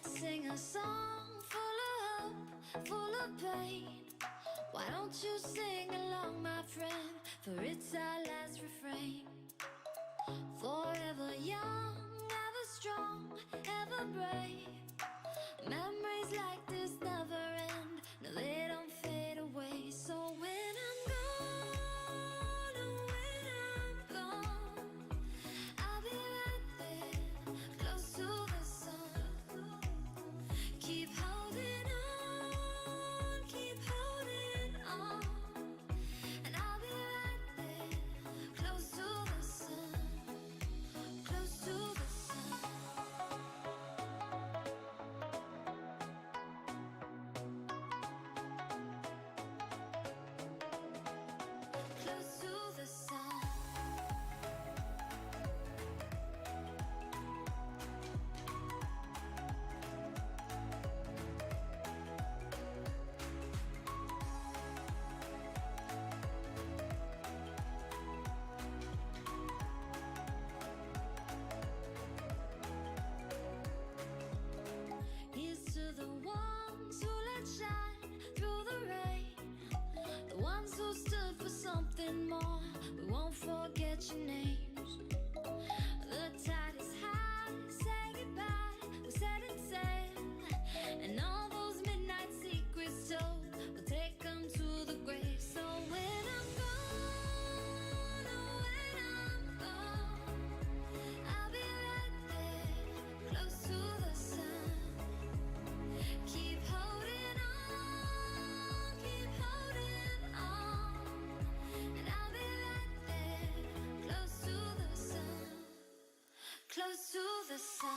Let's sing a song full of hope, full of pain. Why don't you sing along, my friend? For it's our last refrain. Forever young, ever strong, ever brave. Memories like this never end. No, they don't fade away. So when I'm gone, oh, when I'm gone, I'll be right there, close to the sun. Keep holding on, keep holding on. And I'll be right there, close to the sun, close to the sun. Close to the sun. Here's to the ones who let shine through the rain, the ones who stood for something more. We won't forget your names. The tide is high, say goodbye, we're setting sail, and all those midnight secrets told, we'll take them to the grave. So when I'm gone, oh, when I'm gone, I'll be right there, close to the sun. Keep holding on, keep holding on. And I'll be right there, close to the sun, close to the sun.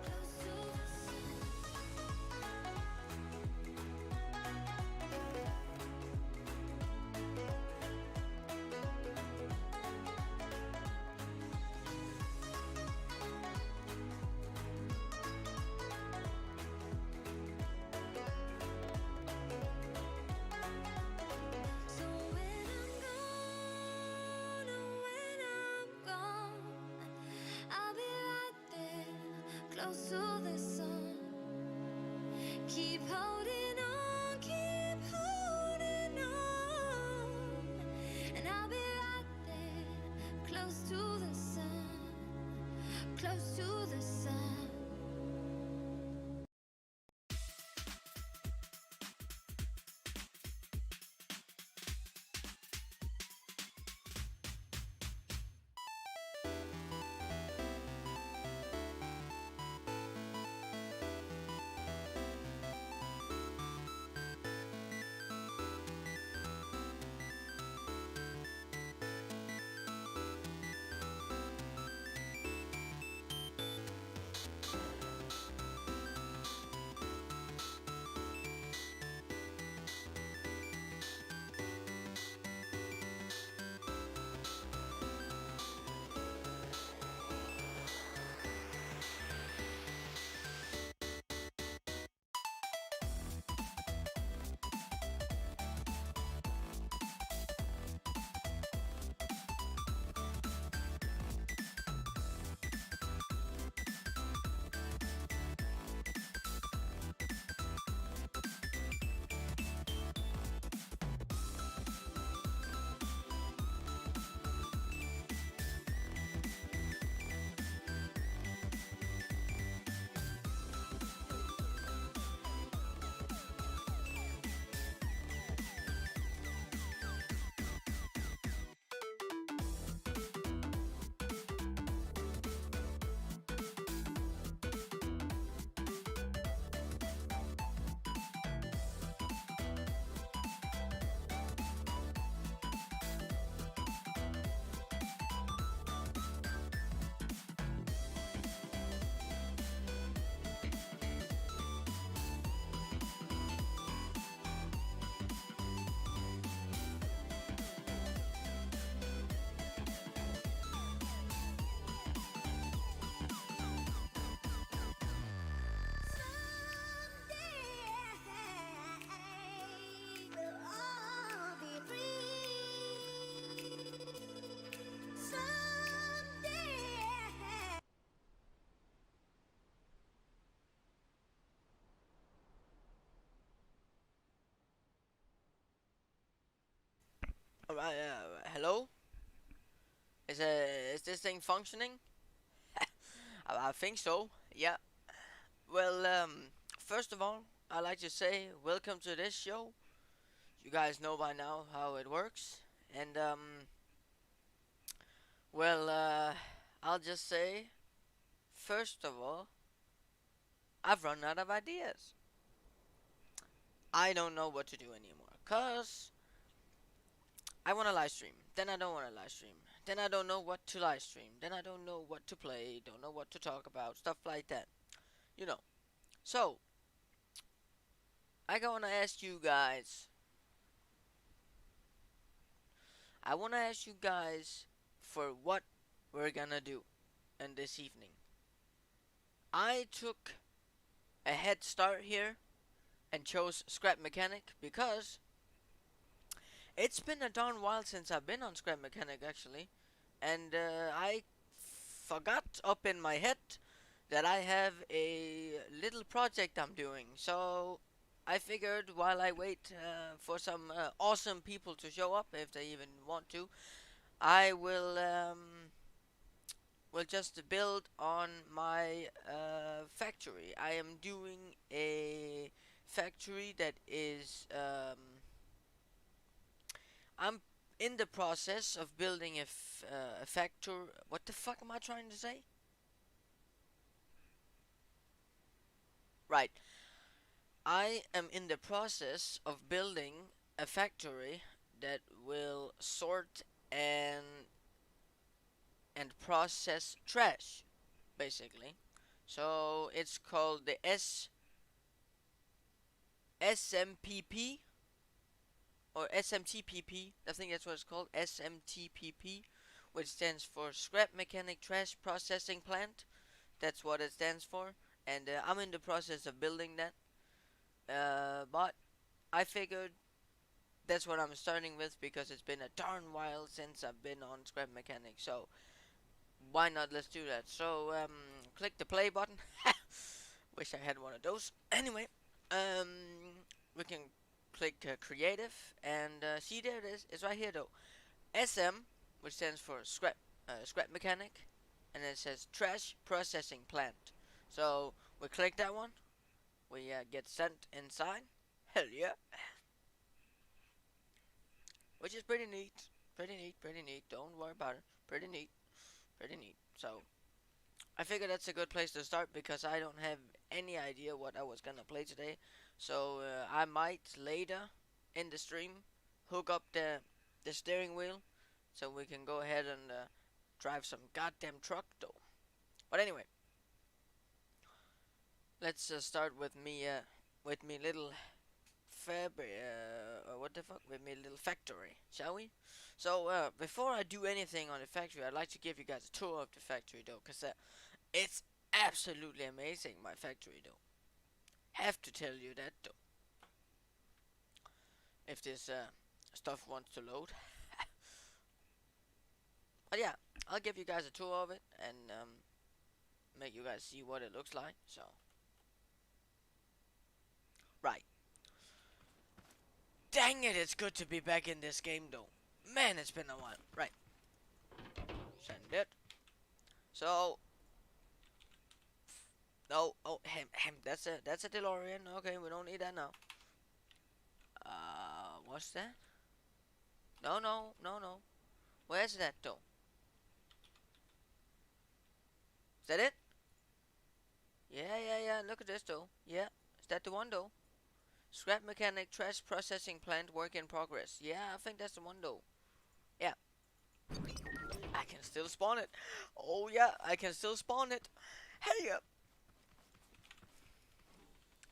Close to the sun. So when I'm gone, oh, when I'm gone, I'll be right there, close to the sun. Keep holding on, keep holding on. And I'll be right there, close to the sun, close to the sun. Alright, hello? Is this thing functioning? I think so. Yeah. Well, first of all, I'd like to say welcome to this show. You guys know by now how it works. And, well, I'll just say, first of all, I've run out of ideas. I don't know what to do anymore. Cause I want to live stream. Then I don't want to live stream. Then I don't know what to live stream. Then I don't know what to play. Don't know what to talk about. Stuff like that. You know. So, I want to ask you guys. I want to ask you guys for what we're gonna do in this evening. I took a head start here and chose Scrap Mechanic because it's been a darn while since I've been on Scrap Mechanic actually, and I forgot up in my head that I have a little project I'm doing. So I figured while I wait for some awesome people to show up, if they even want to, I will just build on my factory. I am doing a factory that is I'm in the process of building a factory. What the fuck am I trying to say? Right. I am in the process of building a factory that will sort and process trash, basically. So it's called the SMPP or SMTPP. I think that's what it's called, SMTPP, which stands for Scrap Mechanic Trash Processing Plant. That's what it stands for, and I'm in the process of building that. But I figured that's what I'm starting with because it's been a darn while since I've been on Scrap Mechanic. So why not? Let's do that. So click the play button. Wish I had one of those. Anyway, um, we can click creative and see there it is. It's right here though. SM, which stands for scrap mechanic, and it says trash processing plant. So we click that one. We get sent inside. Hell yeah, which is pretty neat. Pretty neat. Pretty neat. Don't worry about it. Pretty neat. Pretty neat. So I figured that's a good place to start because I don't have any idea what I was gonna play today. So I might later in the stream hook up the steering wheel so we can go ahead and drive some goddamn truck though. But anyway, let's start with me little what the fuck, with me little factory, shall we? So before I do anything on the factory, I'd like to give you guys a tour of the factory though, cause it's absolutely amazing, my factory though. Have to tell you that though. If this stuff wants to load. But yeah, I'll give you guys a tour of it and make you guys see what it looks like. So, right. Dang it, it's good to be back in this game though. Man, it's been a while. Right. Send it. So, no, oh, that's a DeLorean. Okay, we don't need that now. What's that? No, no, no, no. Where's that though? Is that it? Yeah, yeah, yeah. Look at this though. Yeah, is that the one though? Scrap mechanic trash processing plant work in progress. Yeah, I think that's the one though. Yeah, I can still spawn it. Oh yeah, I can still spawn it. Hey up.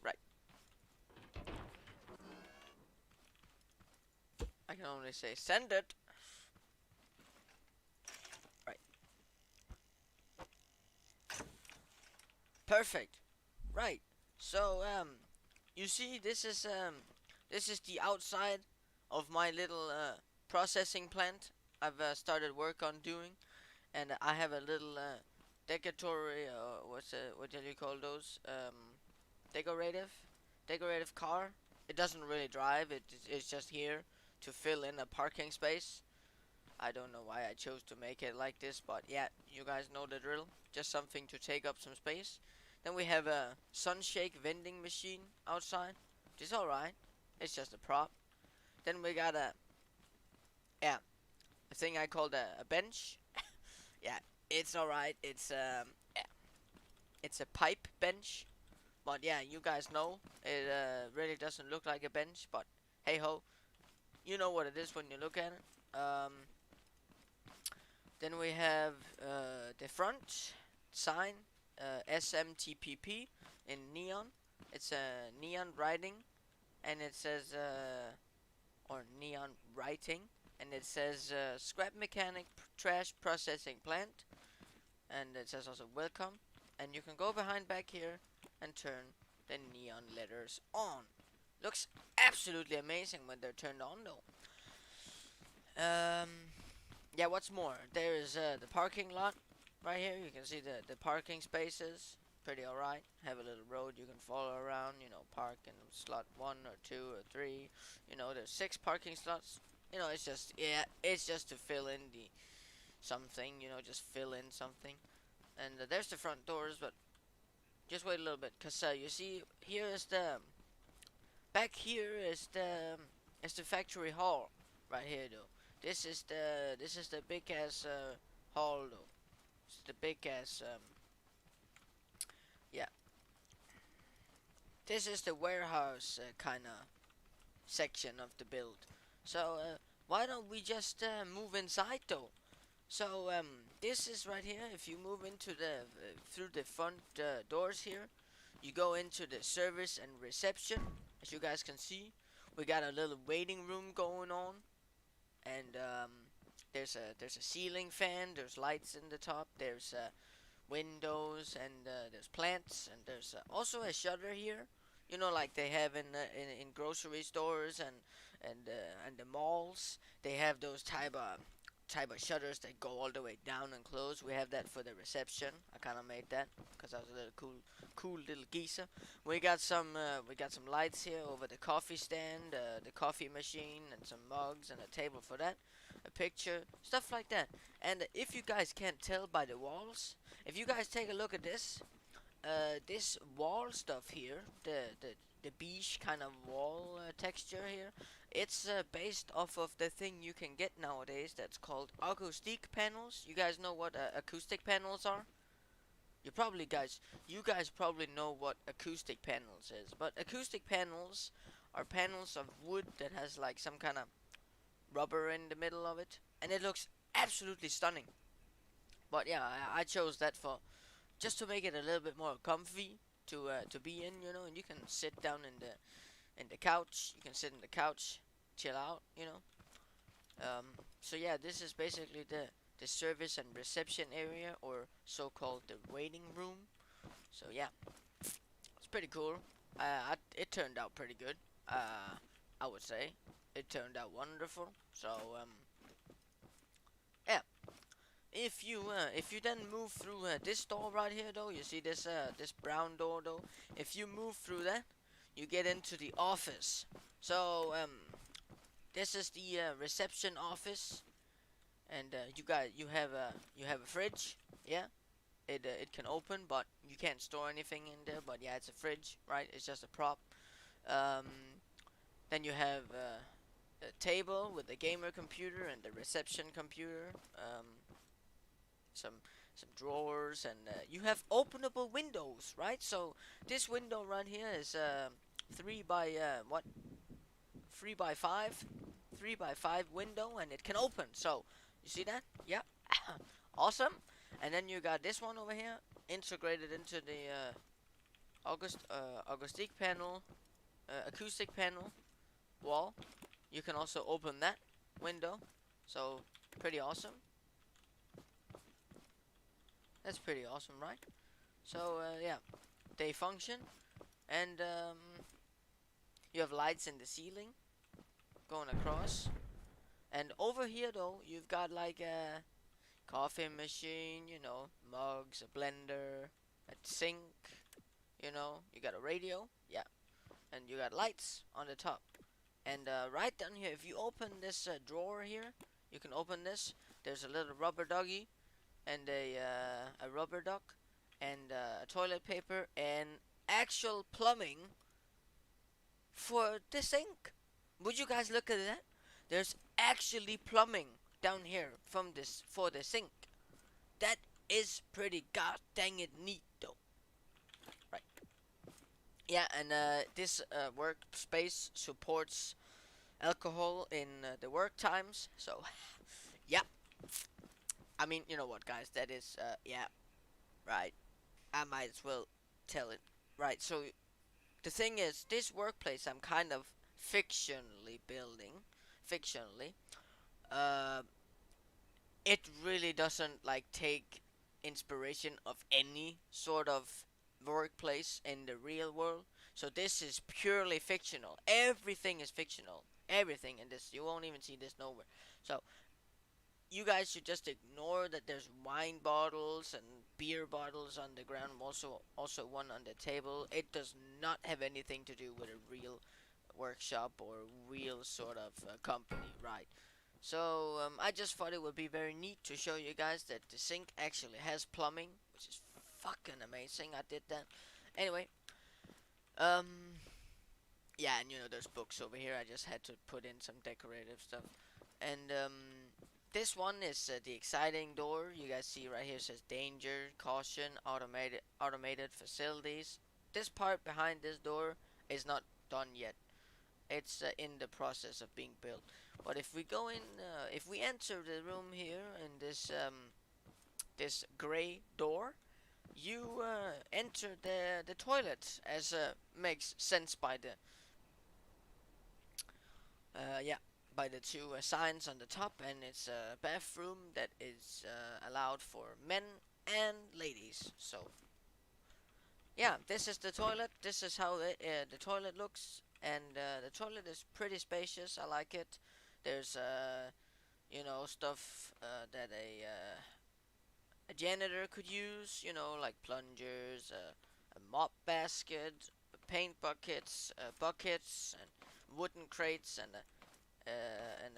Right. I can only say send it. Right. Perfect. Right. So you see, this is the outside of my little processing plant I've started work on doing, and I have a little decoratory. What do you call those? Decorative, decorative car. It doesn't really drive. It's just here to fill in a parking space. I don't know why I chose to make it like this, but yeah, you guys know the drill. Just something to take up some space. Then we have a sunshake vending machine outside, which is alright. It's just a prop. Then we got yeah, a thing I called a bench. Yeah, it's alright. Yeah, it's a pipe bench. But yeah, you guys know it really doesn't look like a bench. But hey ho, you know what it is when you look at it. Then we have the front sign, SMTPP in neon. It's a neon writing, and it says or neon writing, and it says scrap mechanic trash processing plant, and it says also welcome. And you can go behind back here and turn the neon letters on. Looks absolutely amazing when they're turned on, though. Um, yeah, what's more? There is the parking lot right here. You can see the parking spaces. Pretty alright. Have a little road you can follow around. Park in slot 1 or 2 or 3. There's 6 parking slots. It's just, yeah, it's just to fill in the something. Just fill in something. And there's the front doors, but just wait a little bit, cause you see here is the back here is the factory hall right here though. This is the big ass hall though. It's the big ass yeah. This is the warehouse kind of section of the build. So why don't we just move inside though? So this is right here. If you move into the through the front doors here, you go into the service and reception. As you guys can see, we got a little waiting room going on, and there's a ceiling fan. There's lights in the top. There's windows, and there's plants, and there's also a shutter here. Like they have in grocery stores and the malls. They have those type of shutters that go all the way down and close. We have that for the reception. I kind of made that because I was a little cool little geezer. We got some lights here over the coffee stand, the coffee machine, and some mugs and a table for that. A picture, stuff like that. And if you guys can't tell by the walls, if you guys take a look at this wall stuff here, the beige kind of wall texture here, it's based off of the thing you can get nowadays that's called acoustic panels. You guys know what acoustic panels are? You guys probably know what acoustic panels is, but acoustic panels are panels of wood that has like some kind of rubber in the middle of it, and it looks absolutely stunning. But yeah, I chose that for just to make it a little bit more comfy to be in, and you can sit down in the couch. You can sit in the couch, chill out. So yeah, this is basically the service and reception area, or so-called the waiting room. So yeah, it's pretty cool. It turned out pretty good. I would say it turned out wonderful. So yeah, if you then move through this door right here though, you see this brown door though. If you move through that, you get into the office. So this is the reception office, and you have a fridge. Yeah, it can open, but you can't store anything in there. But yeah, it's a fridge, right? It's just a prop. Um, then you have a table with the gamer computer and the reception computer. Some some drawers, and you have openable windows, right? So this window right here is 3 by 5, 3 by 5 window, and it can open. So you see that? Yeah, awesome. And then you got this one over here integrated into the acoustic panel, acoustic panel wall. You can also open that window. So pretty awesome. That's pretty awesome, right? So yeah, they function, and you have lights in the ceiling going across. And over here though, you've got like a coffee machine, mugs, a blender, a sink, you got a radio, yeah, and you got lights on the top. And right down here, if you open this drawer here, you can open this. There's a little rubber doggy and a rubber duck and toilet paper and actual plumbing for the sink. Would you guys look at that? There's actually plumbing down here from this for the sink. That is pretty god dang it neat though. Right. Yeah, and this workspace supports alcohol in the work times. So, yeah. I mean, you know what, guys? That is, yeah, right. I might as well tell it. Right. So the thing is, this workplace I'm kind of fictionally building, fictionally. Uh, it really doesn't like take inspiration of any sort of workplace in the real world. So this is purely fictional. Everything is fictional. Everything in this, you won't even see this nowhere. So you guys should just ignore that there's wine bottles and beer bottles on the ground. Also one on the table. It does not have anything to do with a real workshop or real sort of company, right? So I just thought it would be very neat to show you guys that the sink actually has plumbing, which is fucking amazing. I did that. Anyway, um, yeah, and there's books over here. I just had to put in some decorative stuff, and this one is the exciting door. You guys see right here says danger, caution, automated facilities. This part behind this door is not done yet. It's in the process of being built. But if we go in, if we enter the room here in this gray door, you enter the toilet, as makes sense by the yeah, by the two signs on the top, and it's a bathroom that is allowed for men and ladies. So yeah, this is the toilet. This is how the toilet looks, and the toilet is pretty spacious. I like it. There's stuff that a janitor could use. Like plungers, a mop basket, paint buckets, buckets, and wooden crates, and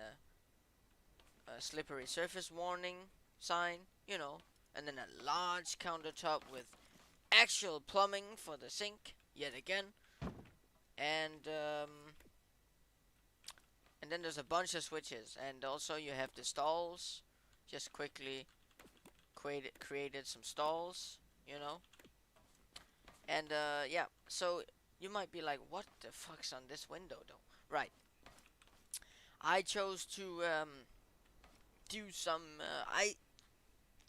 a slippery surface warning sign. And then a large countertop with actual plumbing for the sink yet again, and then there's a bunch of switches, and also you have the stalls. Just quickly created some stalls, and yeah. So you might be like, what the fuck's on this window though? Right. I chose to do some.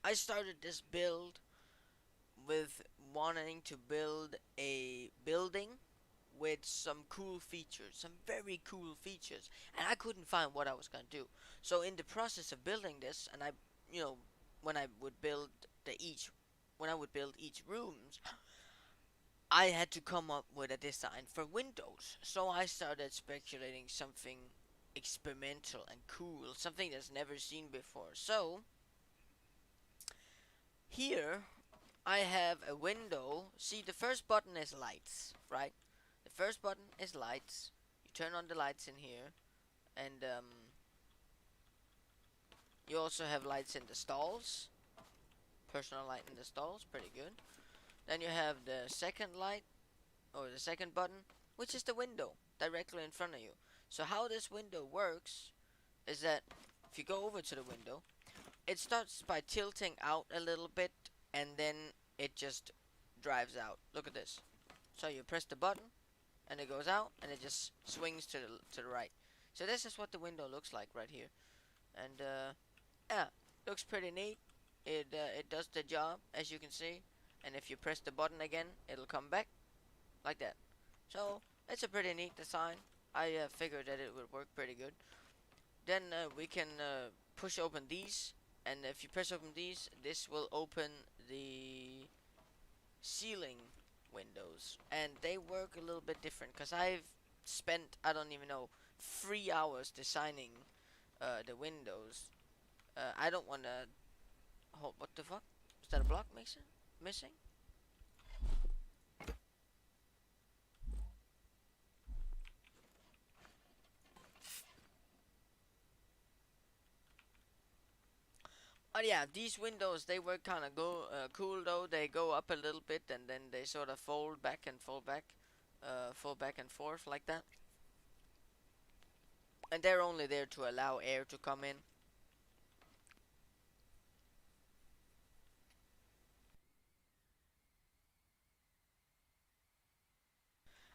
I started this build with wanting to build a building with some cool features, some very cool features, and I couldn't find what I was gonna do. So in the process of building this, and you know, when I would build the each, when I would build each rooms, I had to come up with a design for windows. So I started speculating something experimental and cool, something that's never seen before. So here I have a window. See, the first button is lights, right? The first button is lights. You turn on the lights in here, and you also have lights in the stalls. Personal light in the stalls, pretty good. Then you have the second light, or the second button, which is the window directly in front of you. So how this window works is that if you go over to the window, it starts by tilting out a little bit, and then it just drives out. Look at this. So you press the button, and it goes out, and it just swings to the right. So this is what the window looks like right here, and yeah, looks pretty neat. It does the job, as you can see, and if you press the button again, it'll come back like that. So it's a pretty neat design. I figured that it would work pretty good. Then we can push open these, and if you press open these, this will open the ceiling windows, and they work a little bit different because I've spent, I don't even know, 3 hours designing the windows. I don't want to hold. What the fuck? Is that a block missing? But yeah, these windows they were kind of cool though. They go up a little bit and then they sort of fold back and fold back and forth like that. And they're only there to allow air to come in.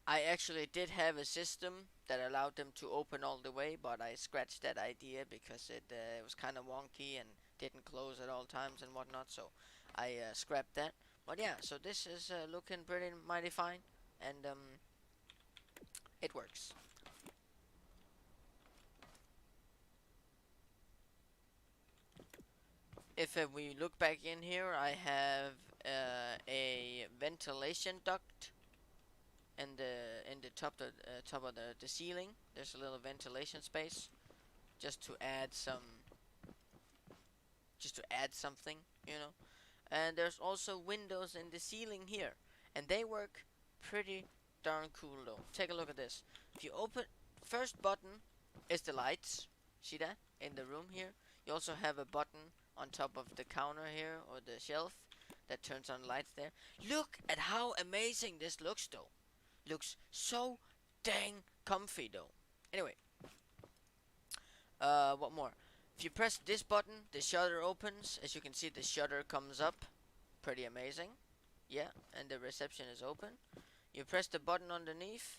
I actually did have a system that allowed them to open all the way, but I scratched that idea because it was kind of wonky and didn't close at all times and whatnot. So I scrapped that. But yeah, so this is looking pretty mighty fine, and it works. If we look back in here, I have a ventilation duct in the top of the ceiling. There's a little ventilation space just to add something, you know. And there's also windows in the ceiling here, and they work pretty darn cool though. Take a look at this. If you open first button is the lights. See that in the room here? You also have a button on top of the counter here or the shelf that turns on lights there. Look at how amazing this looks though. Looks so dang comfy though. Anyway, what more? If you press this button, the shutter opens. As you can see, the shutter comes up. Pretty amazing. Yeah, and the reception is open. You press the button underneath.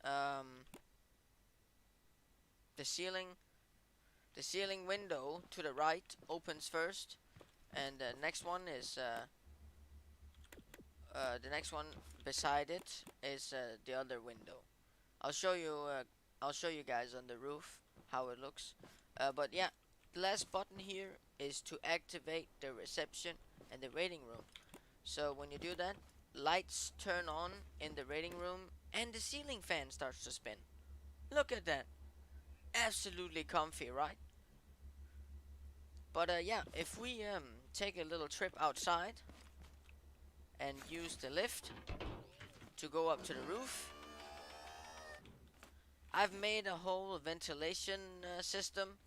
Um, the ceiling, the ceiling window to the right opens first, and the next one beside it is the other window. I'll show you. I'll show you guys on the roof how it looks. But yeah, the last button here is to activate the reception and the waiting room. So when you do that, lights turn on in the waiting room and the ceiling fan starts to spin. Look at that. Absolutely comfy, right? But yeah, if we take a little trip outside and use the lift to go up to the roof, I've made a whole ventilation system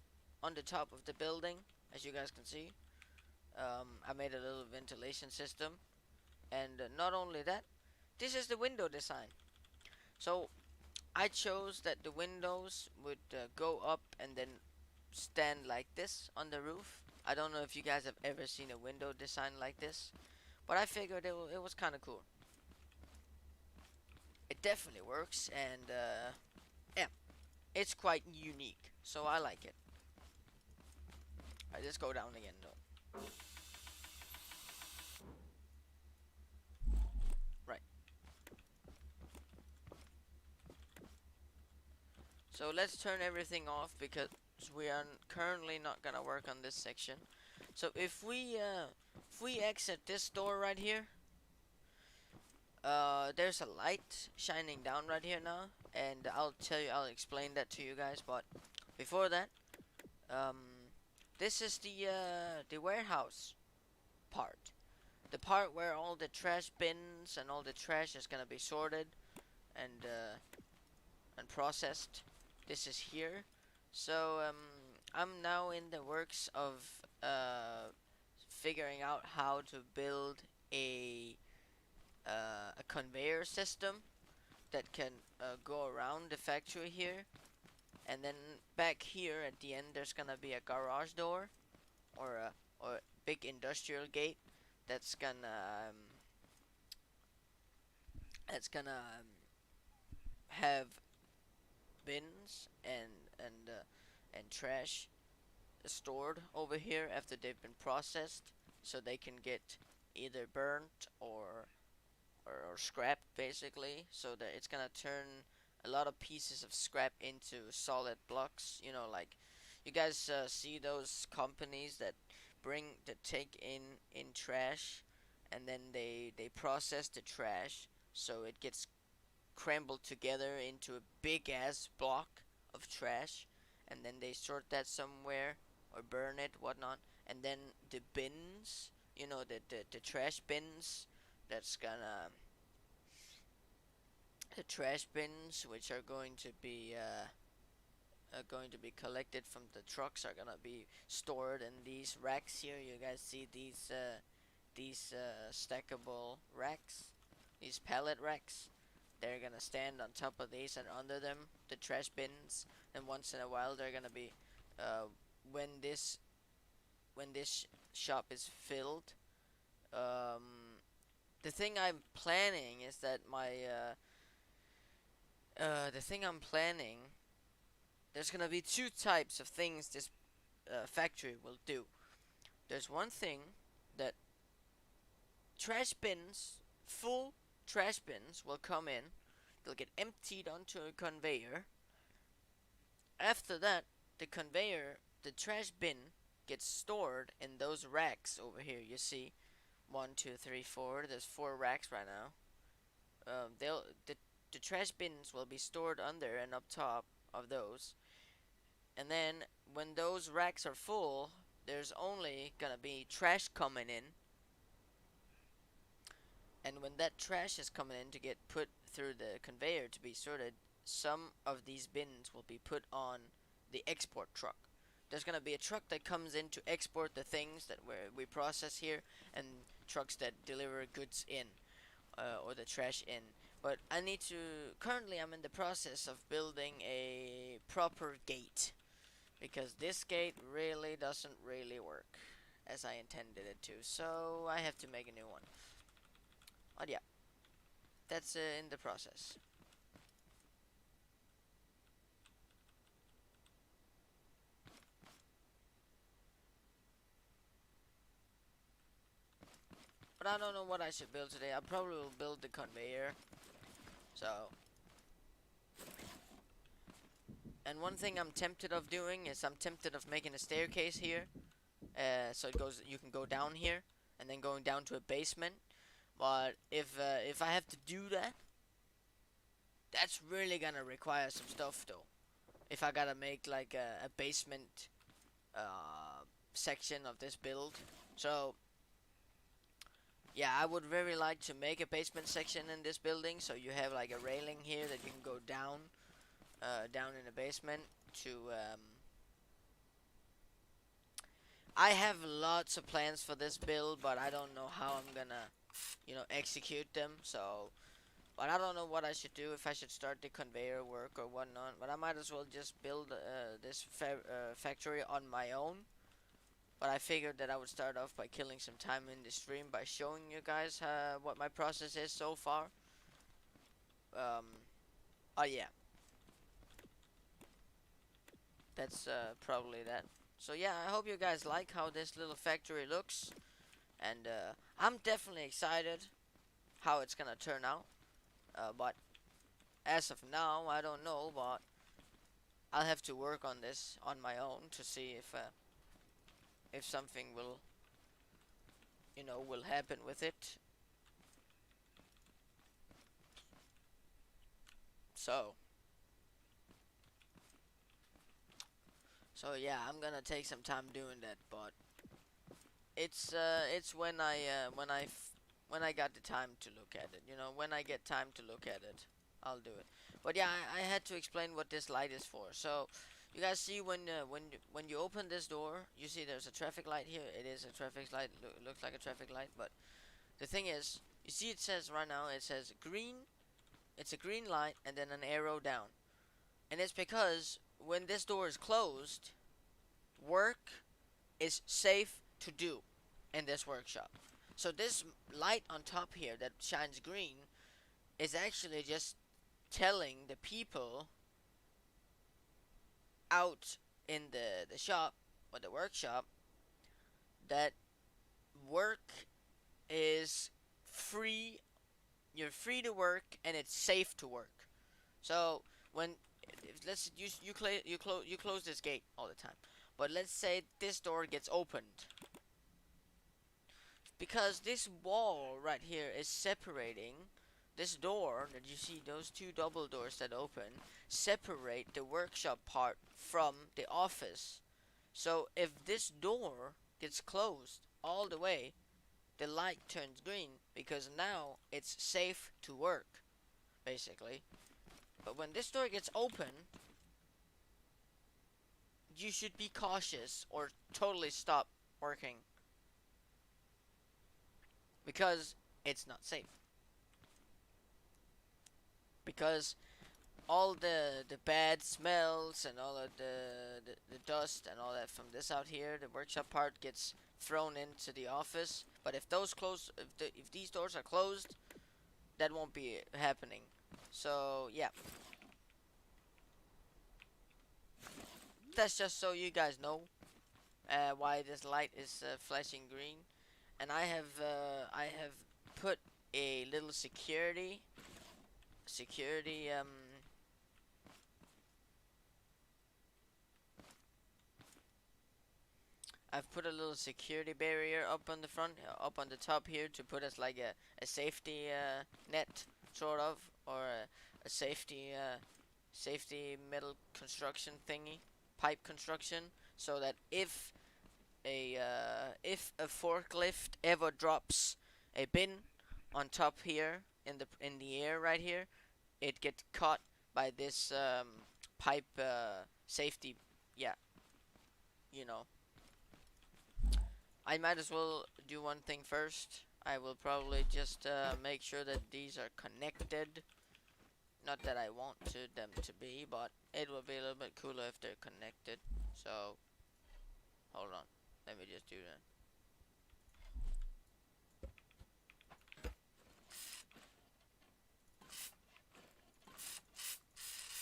on the top of the building, as you guys can see. I made a little ventilation system, and not only that, this is the window design. So I chose that the windows would go up and then stand like this on the roof. I don't know if you guys have ever seen a window design like this, but I figured it was kind of cool. It definitely works, and yeah, it's quite unique, so I like it. Alright, let's go down again though. Right. So let's turn everything off because we are currently not gonna work on this section. So if we exit this door right here, there's a light shining down right here now, and I'll explain that to you guys. But before that, um, this is the warehouse part, the part where all the trash bins and all the trash is gonna be sorted and processed. This is here. So I'm now in the works of figuring out how to build a conveyor system that can go around the factory here, and then back here at the end there's gonna be a garage door or a big industrial gate that's gonna have bins and trash stored over here after they've been processed, so they can get either burnt or scrap basically, so that it's gonna turn a lot of pieces of scrap into solid blocks. You know, like you guys see those companies that take in trash, and then they process the trash so it gets crumbled together into a big ass block of trash, and then they sort that somewhere or burn it, whatnot, and then the bins, you know, the trash bins, that's gonna the trash bins which are going to be going to be collected from the trucks are gonna be stored in these racks here. You guys see these stackable racks, these pallet racks. They're gonna stand on top of these, and under them the trash bins. And once in a while they're gonna be uh, when this shop is filled. The thing I'm planning is that the thing I'm planning, there's gonna be two types of things this factory will do. There's one thing that trash bins, full trash bins, will come in. They'll get emptied onto a conveyor. After that, the trash bin gets stored in those racks over here. You see, 1, 2, 3, 4. There's 4 racks right now. The trash bins will be stored under and up top of those. And then when those racks are full, there's only gonna be trash coming in. And when that trash is coming in to get put through the conveyor to be sorted, some of these bins will be put on the export truck. There's gonna be a truck that comes in to export the things that we process here, and trucks that deliver goods in, or the trash in. But I need to. Currently, I'm in the process of building a proper gate, because this gate really doesn't really work as I intended it to. So I have to make a new one. But yeah, that's in the process. But I don't know what I should build today. I probably will build the conveyor. So, and one thing I'm tempted of doing is I'm tempted of making a staircase here. So it goes. You can go down here, and then going down to a basement. But if I have to do that, that's really gonna require some stuff though. If I gotta make like a basement section of this build. So yeah, I would very like to make a basement section in this building, so you have like a railing here that you can go down, down in the basement to. I have lots of plans for this build, but I don't know how I'm gonna, execute them. So, but I don't know what I should do, if I should start the conveyor work or whatnot. But I might as well just build this factory on my own. But I figured that I would start off by killing some time in the stream by showing you guys what my process is so far. Oh yeah, that's probably that. So yeah, I hope you guys like how this little factory looks, and I'm definitely excited how it's gonna turn out. But as of now, I don't know, but I'll have to work on this on my own to see if something will happen with it. So yeah, I'm gonna take some time doing that, but it's when I got the time to look at it. When I get time to look at it, I'll do it. But yeah, I had to explain what this light is for. So you guys see when you open this door, you see there's a traffic light here. It is a traffic light. Looks like a traffic light, but the thing is, you see it says right now, it says green. It's a green light and then an arrow down. And it's because when this door is closed, work is safe to do in this workshop. So this light on top here that shines green is actually just telling the people out in the shop or the workshop that work is free. You're free to work and it's safe to work. So when let's you close this gate all the time, but let's say this door gets opened, because this wall right here is separating this door that you see, those two double doors that open separate the workshop part from the office. So if this door gets closed all the way, the light turns green because now it's safe to work, basically. But when this door gets open, you should be cautious or totally stop working because it's not safe. Because all the bad smells and all of the dust and all that from this out here, the workshop part gets thrown into the office. But if those close, if these doors are closed, that won't be happening. So yeah, that's just so you guys know why this light is flashing green. And I have put a little security I've put a little security barrier up on the front, up on the top here to put us like a safety net, sort of, or a safety metal construction thingy, pipe construction, so that if a forklift ever drops a bin on top here in the air right here, it gets caught by this pipe safety. Yeah, you know. I might as well do one thing first. I will probably just make sure that these are connected. Not that I want them to be, but it will be a little bit cooler if they're connected. So, hold on. Let me just do that.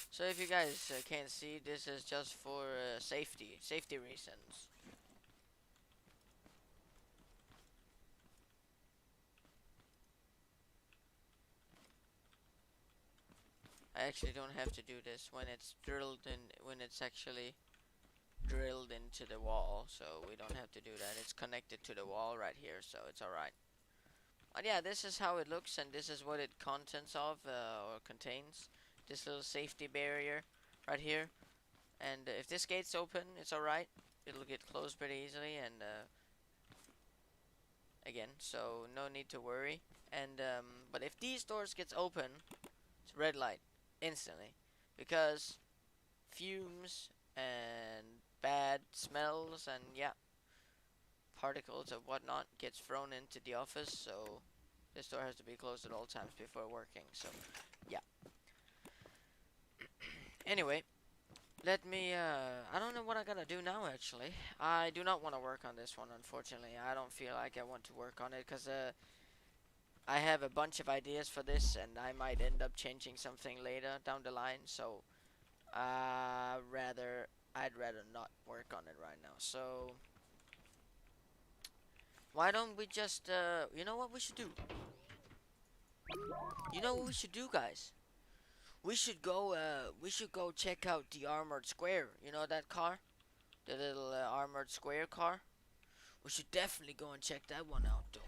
So if you guys can't see, this is just for safety reasons. I actually don't have to do this when it's when it's actually drilled into the wall, so we don't have to do that. It's connected to the wall right here, so it's alright. But yeah, this is how it looks, and this is what it contents of, or contains. This little safety barrier right here. And if this gate's open, it's alright. It'll get closed pretty easily, and again, so no need to worry. And but if these doors gets open, it's red light instantly, because fumes and bad smells and yeah, particles and whatnot gets thrown into the office. So this door has to be closed at all times before working. So yeah. Anyway, let me. I don't know what I gotta do now. Actually, I do not want to work on this one. Unfortunately, I don't feel like I want to work on it because I have a bunch of ideas for this, and I might end up changing something later down the line. So I'd rather not work on it right now. So why don't we just you know what we should do? You know what we should do, guys? We should go check out the armored square. You know that car? The little armored square car? We should definitely go and check that one out, though.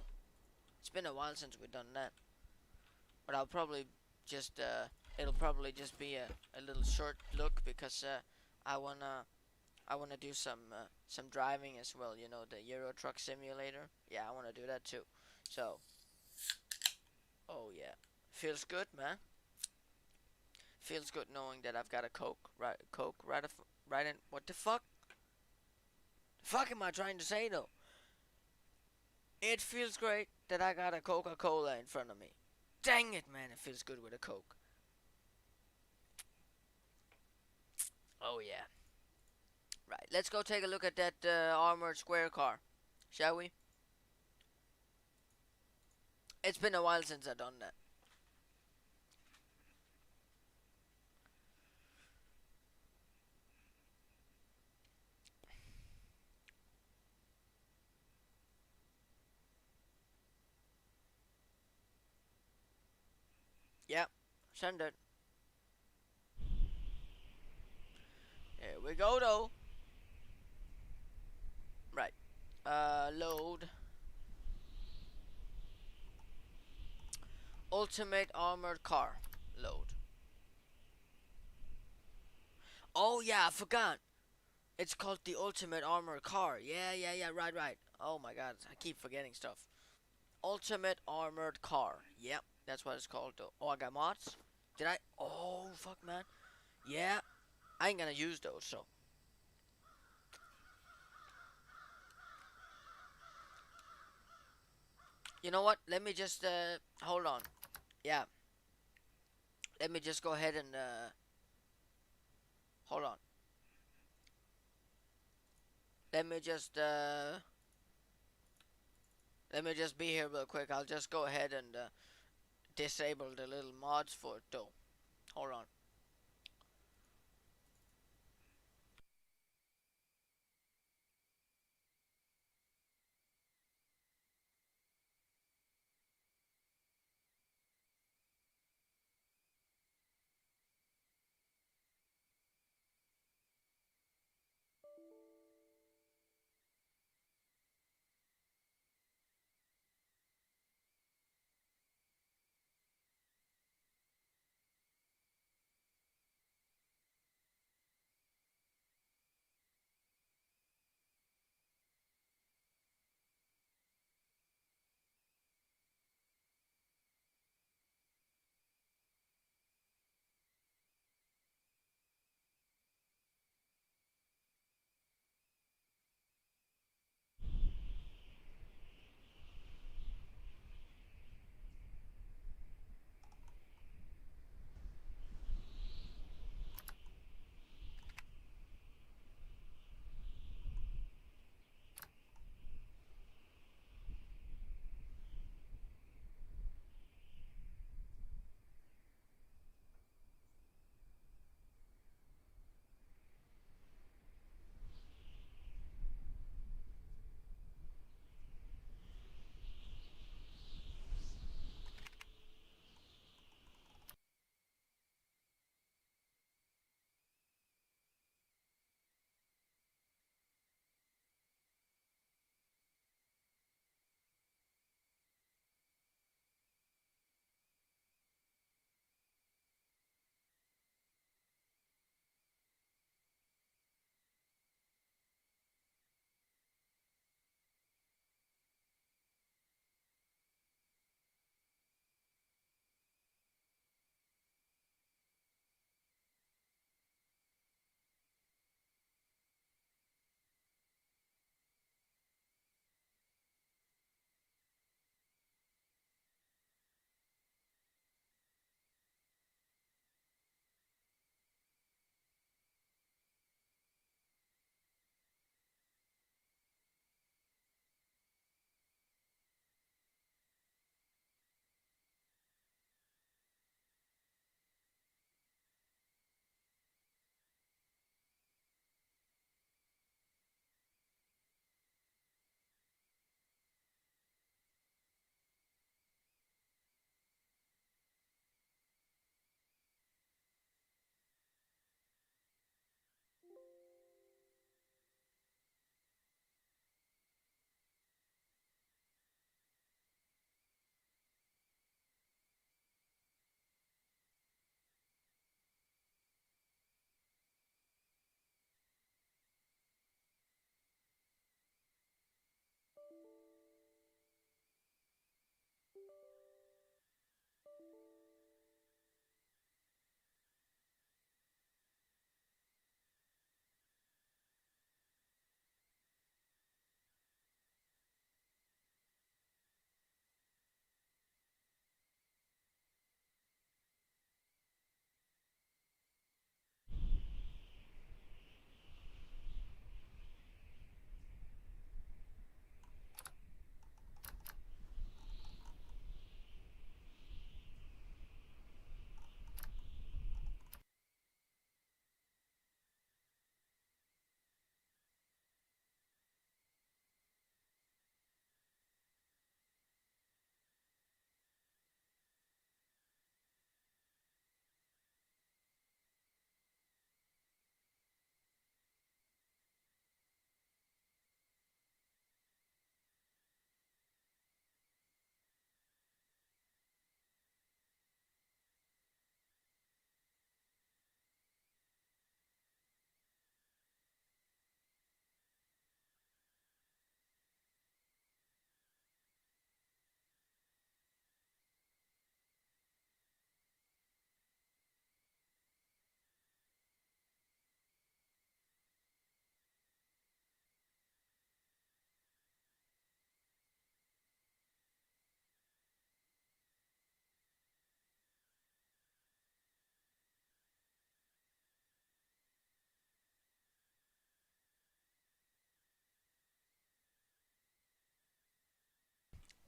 It's been a while since we've done that. But I'll probably just it'll probably just be a little short look because I wanna do some driving as well. You know, the Euro Truck Simulator. Yeah, I wanna do that too. So, oh yeah, feels good, man. Feels good knowing that I've got a Coke right in. What the fuck? The fuck am I trying to say though? It feels great that I got a Coca-Cola in front of me. Dang it, man! It feels good with a Coke. Oh yeah. Right. Let's go take a look at that armored square car, shall we? It's been a while since I've done that. Yep. Send it. Here we go, though. Right. Load. Ultimate armored car. Load. Oh yeah, I forgot. It's called the ultimate armored car. Yeah. Right. Oh my god, I keep forgetting stuff. Ultimate armored car. Yep, that's what it's called though. Oh, I got mods. Did I? Oh fuck, man. Yeah, I ain't gonna use those. So You know what? Let me just hold on. Yeah, let me just go ahead and hold on. Let me just let me just be here real quick. I'll just go ahead and disable the little mods for it though. Hold on.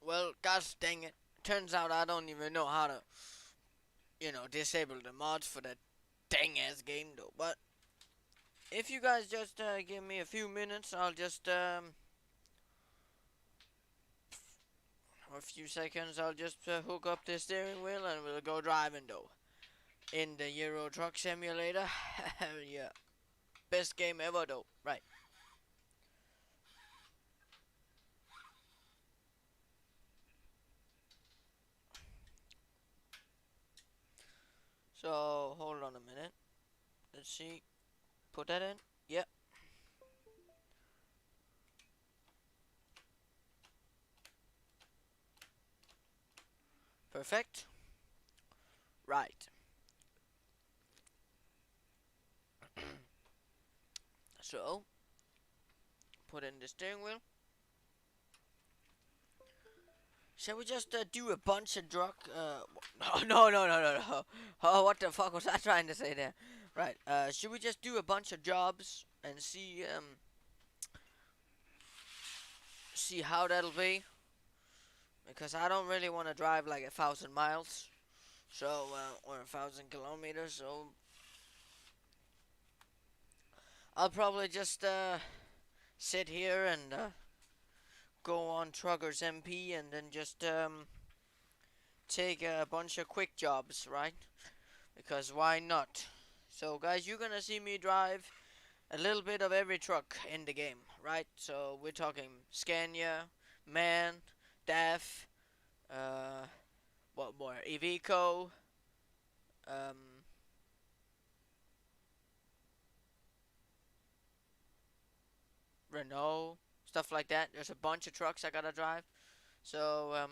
Well, gosh dang it. Turns out I don't even know how to, disable the mods for that dang ass game though. But if you guys just give me a few minutes, I'll just or a few seconds, I'll just hook up the steering wheel and we'll go driving though. In the Euro Truck Simulator. Yeah. Best game ever though. Right. So hold on a minute. Let's see. Put that in. Yep. Perfect. Right. So put in the steering wheel. Shall we just do a bunch of drug? No, no, no, no, no. Oh, what the fuck was I trying to say there? Right. Should we just do a bunch of jobs and see how that'll be? Because I don't really want to drive like 1,000 miles. So or 1,000 kilometers. So I'll probably just sit here and go on Truckers MP and then just take a bunch of quick jobs, right? Because why not? So guys, you're gonna see me drive a little bit of every truck in the game, right? So we're talking Scania, MAN, DAF, what more? Iveco, um, Renault, stuff like that. There's a bunch of trucks I gotta drive. So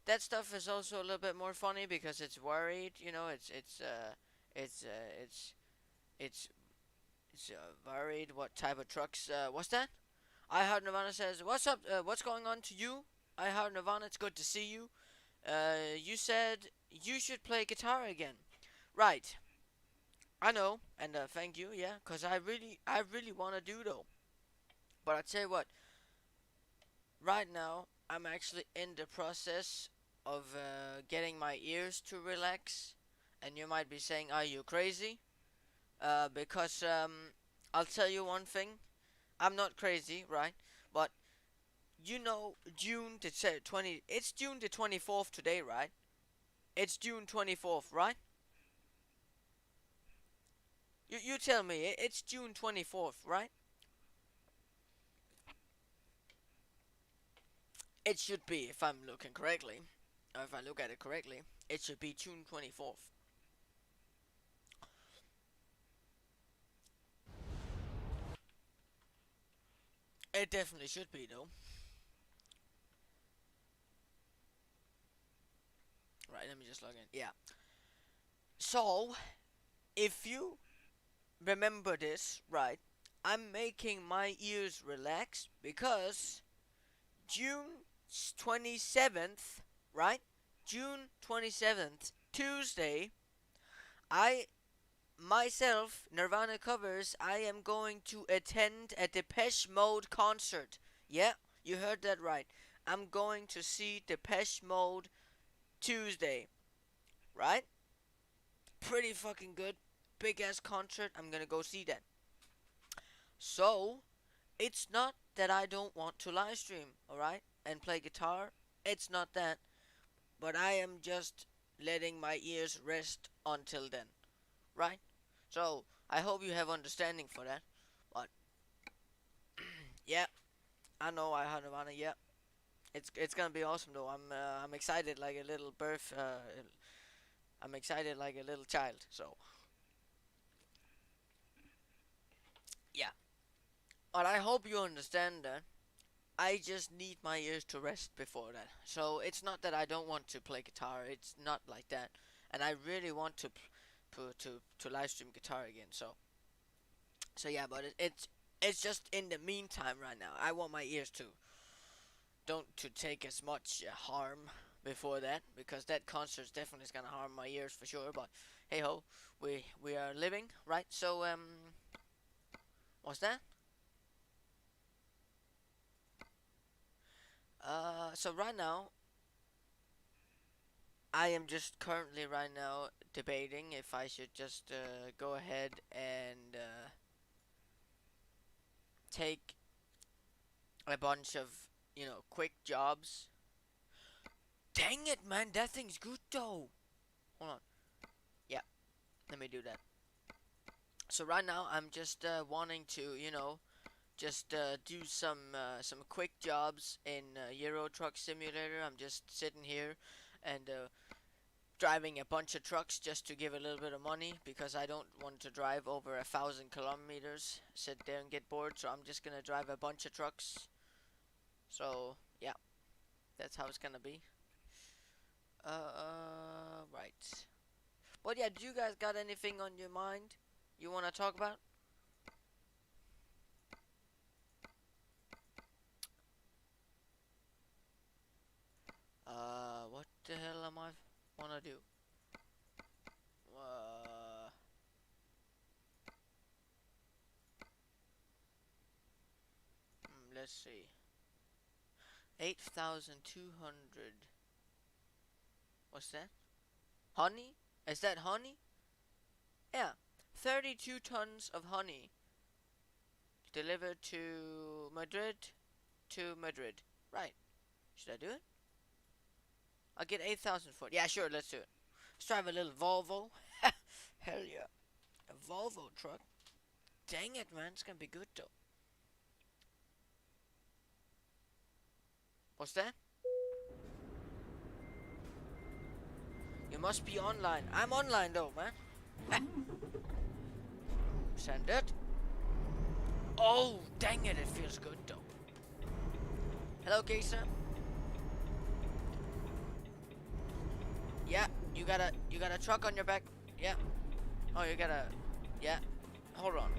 that stuff is also a little bit more funny because it's worried. It's uh, it's it's worried what type of trucks. What's that? I heard Nirvana says, "What's up? What's going on to you?" I heard Nirvana. It's good to see you. You said you should play guitar again, right? I know, and thank you. Yeah, cause I really wanna do though. But I tell you what, right now I'm actually in the process of getting my ears to relax, and you might be saying, "Are you crazy?" Because I'll tell you one thing. I'm not crazy, right? But June the 20. It's June the 24th today, right? It's June 24th, right? You tell me. It's June 24th, right? It should be, if I'm looking correctly, or if I look at it correctly, it should be June 24th. It definitely should be, though. Right, let me just log in. Yeah. So, if you remember this, right, I'm making my ears relax because June 27th, right? June 27th, Tuesday, I myself, Nirvana covers, I am going to attend a Depeche Mode concert. Yeah, you heard that right. I'm going to see Depeche Mode Tuesday, right? Pretty fucking good. Big ass concert. I'm gonna go see that. So, it's not that I don't want to live stream, alright? And play guitar. It's not that. But I am just letting my ears rest until then, right? So, I hope you have understanding for that. But, yeah, I know I had Nirvana. Yeah, it's gonna be awesome though. I'm excited like a little birth. I'm excited like a little child. So yeah, but I hope you understand that. I just need my ears to rest before that. So it's not that I don't want to play guitar. It's not like that. And I really want to live stream guitar again. So yeah, but it's just in the meantime right now. I want my ears don't to take as much harm before that because that concert's definitely is gonna harm my ears for sure. But hey ho, we are living, right? So what's that? So right now I am just currently right now debating if I should just go ahead and take a bunch of, quick jobs. Dang it, man, that thing's good though. Hold on. Yeah, let me do that. So right now I'm just wanting to, just do some quick jobs in Euro Truck Simulator. I'm just sitting here and driving a bunch of trucks just to give a little bit of money because I don't want to drive over 1,000 kilometers, sit there and get bored. So I'm just gonna drive a bunch of trucks. So yeah, that's how it's gonna be. Right. But yeah, do you guys got anything on your mind you wanna talk about? What the hell am I wanna do? Uh, let's see. 8,200. What's that? Honey? Is that honey? Yeah. 32 tons of honey delivered to Madrid. To Madrid. Right. Should I do it? I'll get 8,000 for it. Yeah, sure, let's do it. Let's drive a little Volvo. Hell yeah. A Volvo truck. Dang it, man. It's gonna be good, though. What's that? You must be online. I'm online, though, man. Send it. Oh, dang it. It feels good, though. Hello, Geisha. Yeah, you got a truck on your back. Yeah. Oh, yeah. Hold on.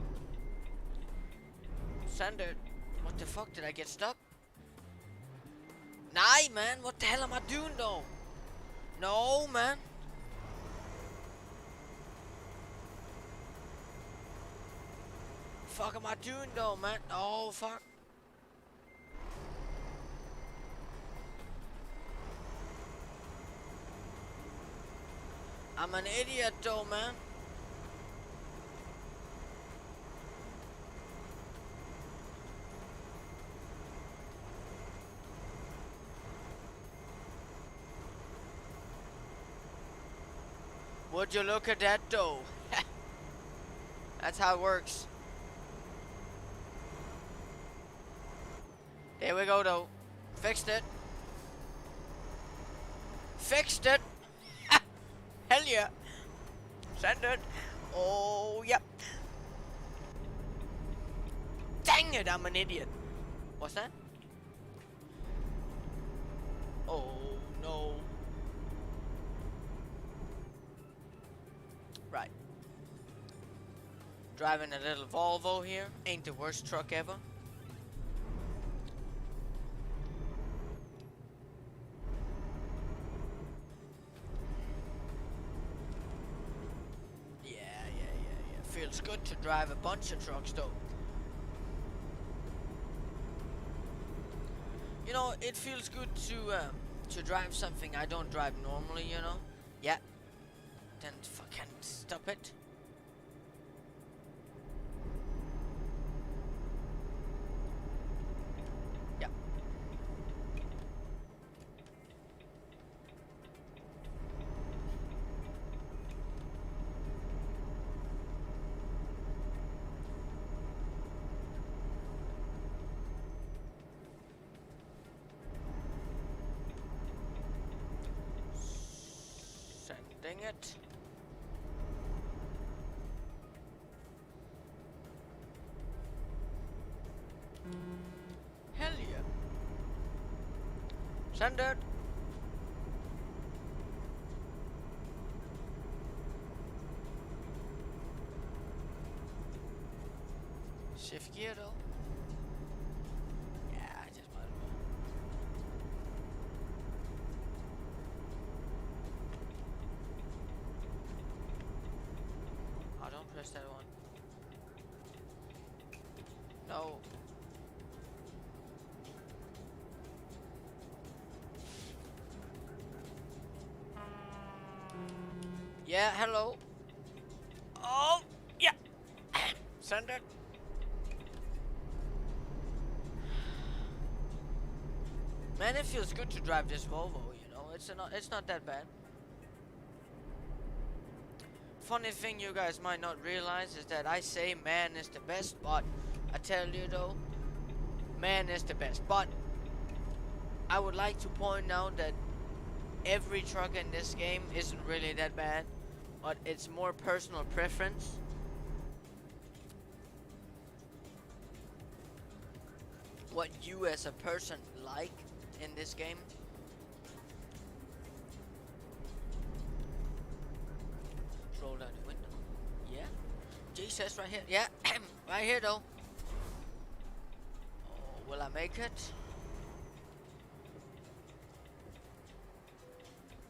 Send it. What the fuck? Did I get stuck? Nah, man. What the hell am I doing, though? No, man. Fuck am I doing, though, man? Oh, fuck. I'm an idiot, though, man. Would you look at that, though? That's how it works. There we go, though. Fixed it. Fixed it. Hell yeah. Send it. Oh, yep. Dang it, I'm an idiot. What's that? Oh, no. Right. Driving a little Volvo here. Ain't the worst truck ever. Yeah. Feels good to drive a bunch of trucks, though. You know, it feels good to drive something I don't drive normally, you know? Yeah. Then fucking stop it. Yeah. Sending it. Hell yeah. Send it. Shift gear though. Yeah, I just might as well. Oh, don't press that one. No. Yeah, hello. Oh, yeah. Send it. Man, it feels good to drive this Volvo, you know. It's not that bad. Funny thing you guys might not realize is that I say man is the best, but I tell you though, man is the best. But I would like to point out that every truck in this game isn't really that bad, but it's more personal preference. What you as a person like in this game. Roll down the window. Yeah. Jesus, right here. Yeah, right here though. Oh, will I make it?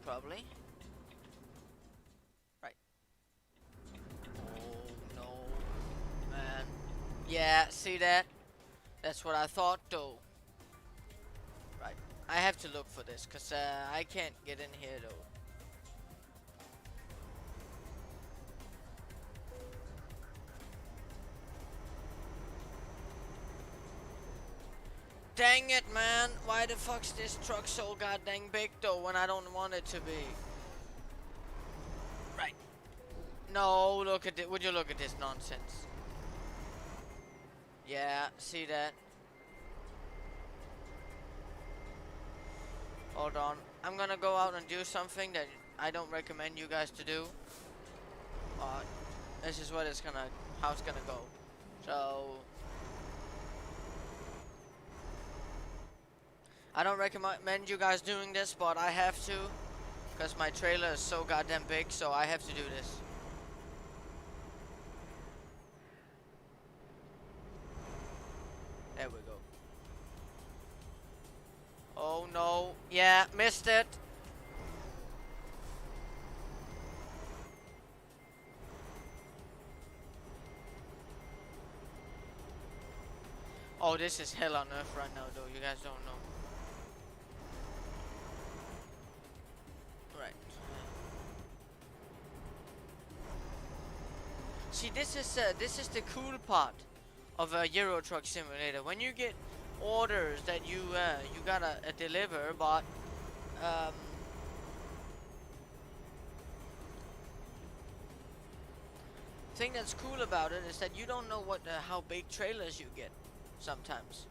Probably. Right. Oh no, man. Yeah, see that? That's what I thought though. Right. I have to look for this, cause I can't get in here though. Dang it, man. Why the fuck's this truck so goddamn big though when I don't want it to be? Right. No, look at it. Would you look at this nonsense? Yeah, see that? Hold on. I'm gonna go out and do something that I don't recommend you guys to do. This is what it's gonna, how it's gonna go. So, I don't recommend you guys doing this, but I have to, because my trailer is so goddamn big, so I have to do this. There we go. Oh no. Yeah, missed it. Oh, this is hell on earth right now, though. You guys don't know. Right. See, this is the cool part of a Euro Truck Simulator. When you get orders that you gotta deliver, but thing that's cool about it is that you don't know what how big trailers you get sometimes,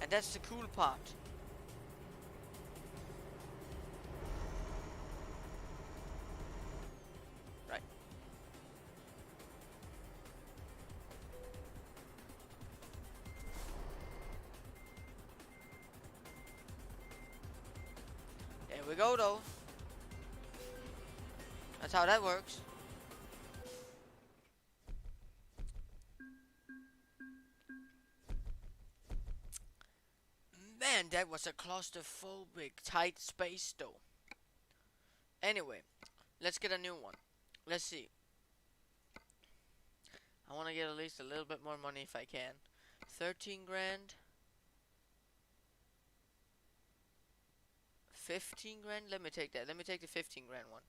and that's the cool part. Right. There we go, though. That's how that works. Man, that was a claustrophobic tight space though. Anyway, let's get a new one. Let's see. I want to get at least a little bit more money if I can. 13 grand. 15 grand? Let me take that. Let me take the 15 grand one.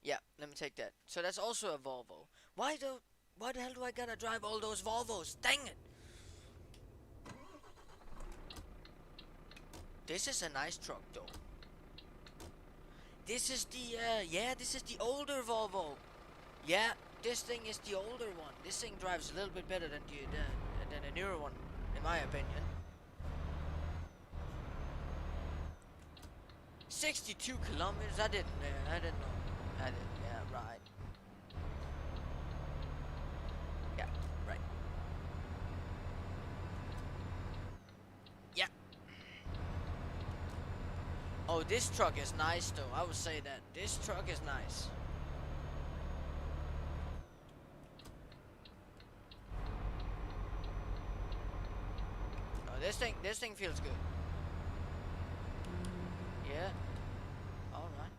Yeah, let me take that. So that's also a Volvo. Why the hell do I gotta drive all those Volvos? Dang it! This is a nice truck though. This is the yeah, this is the older Volvo. Yeah, this thing is the older one. This thing drives a little bit better than the newer one, in my opinion. 62 kilometers. I didn't know. I didn't. Yeah, right. Yeah, right. Yeah. Oh, this truck is nice though. I would say that this truck is nice. Oh, this thing feels good. Yeah. All right.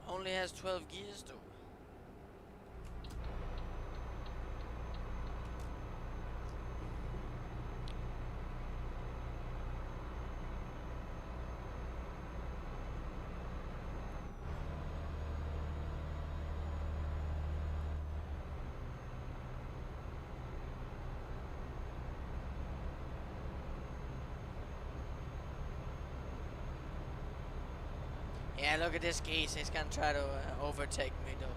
Only has 12 gears though. Yeah, look at this geese. He's gonna try to overtake me though.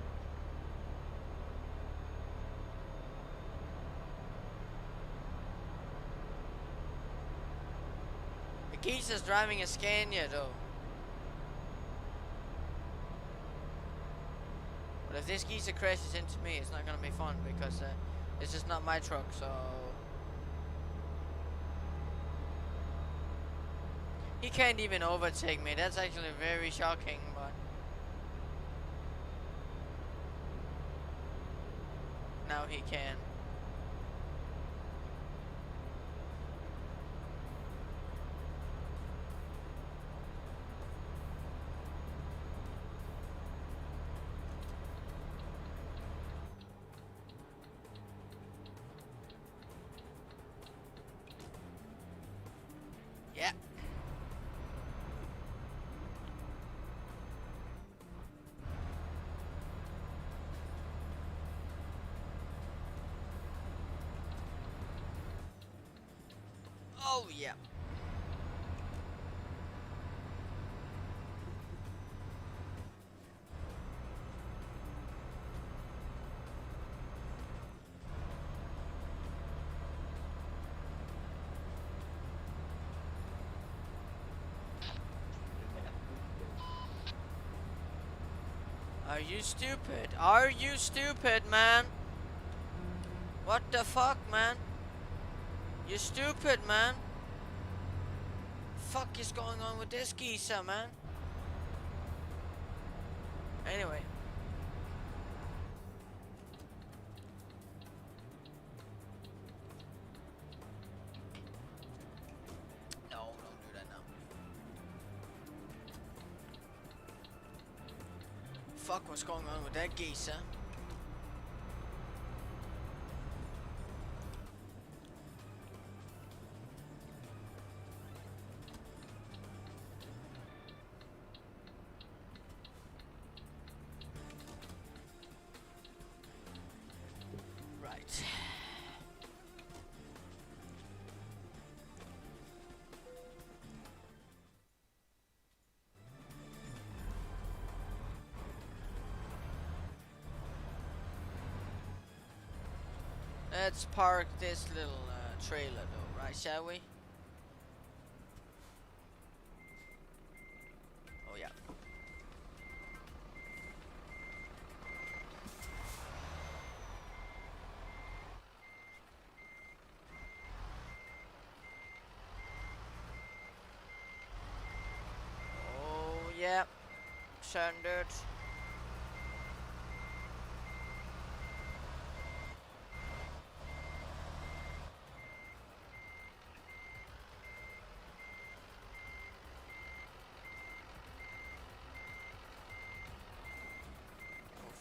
The geese is driving a Scania though. But if this geezer crashes into me, it's not gonna be fun because it's just not my truck, so... He can't even overtake me. That's actually very shocking, but... Now he can. Yeah. Oh, yeah. Are you stupid? Are you stupid, man? What the fuck, man? You stupid, man. Fuck is going on with this geezer, man? Anyway. No, don't do that now. Fuck, what's going on with that geezer? Right. Let's park this little trailer though, right, shall we? Oh yeah. Oh yeah. Standard.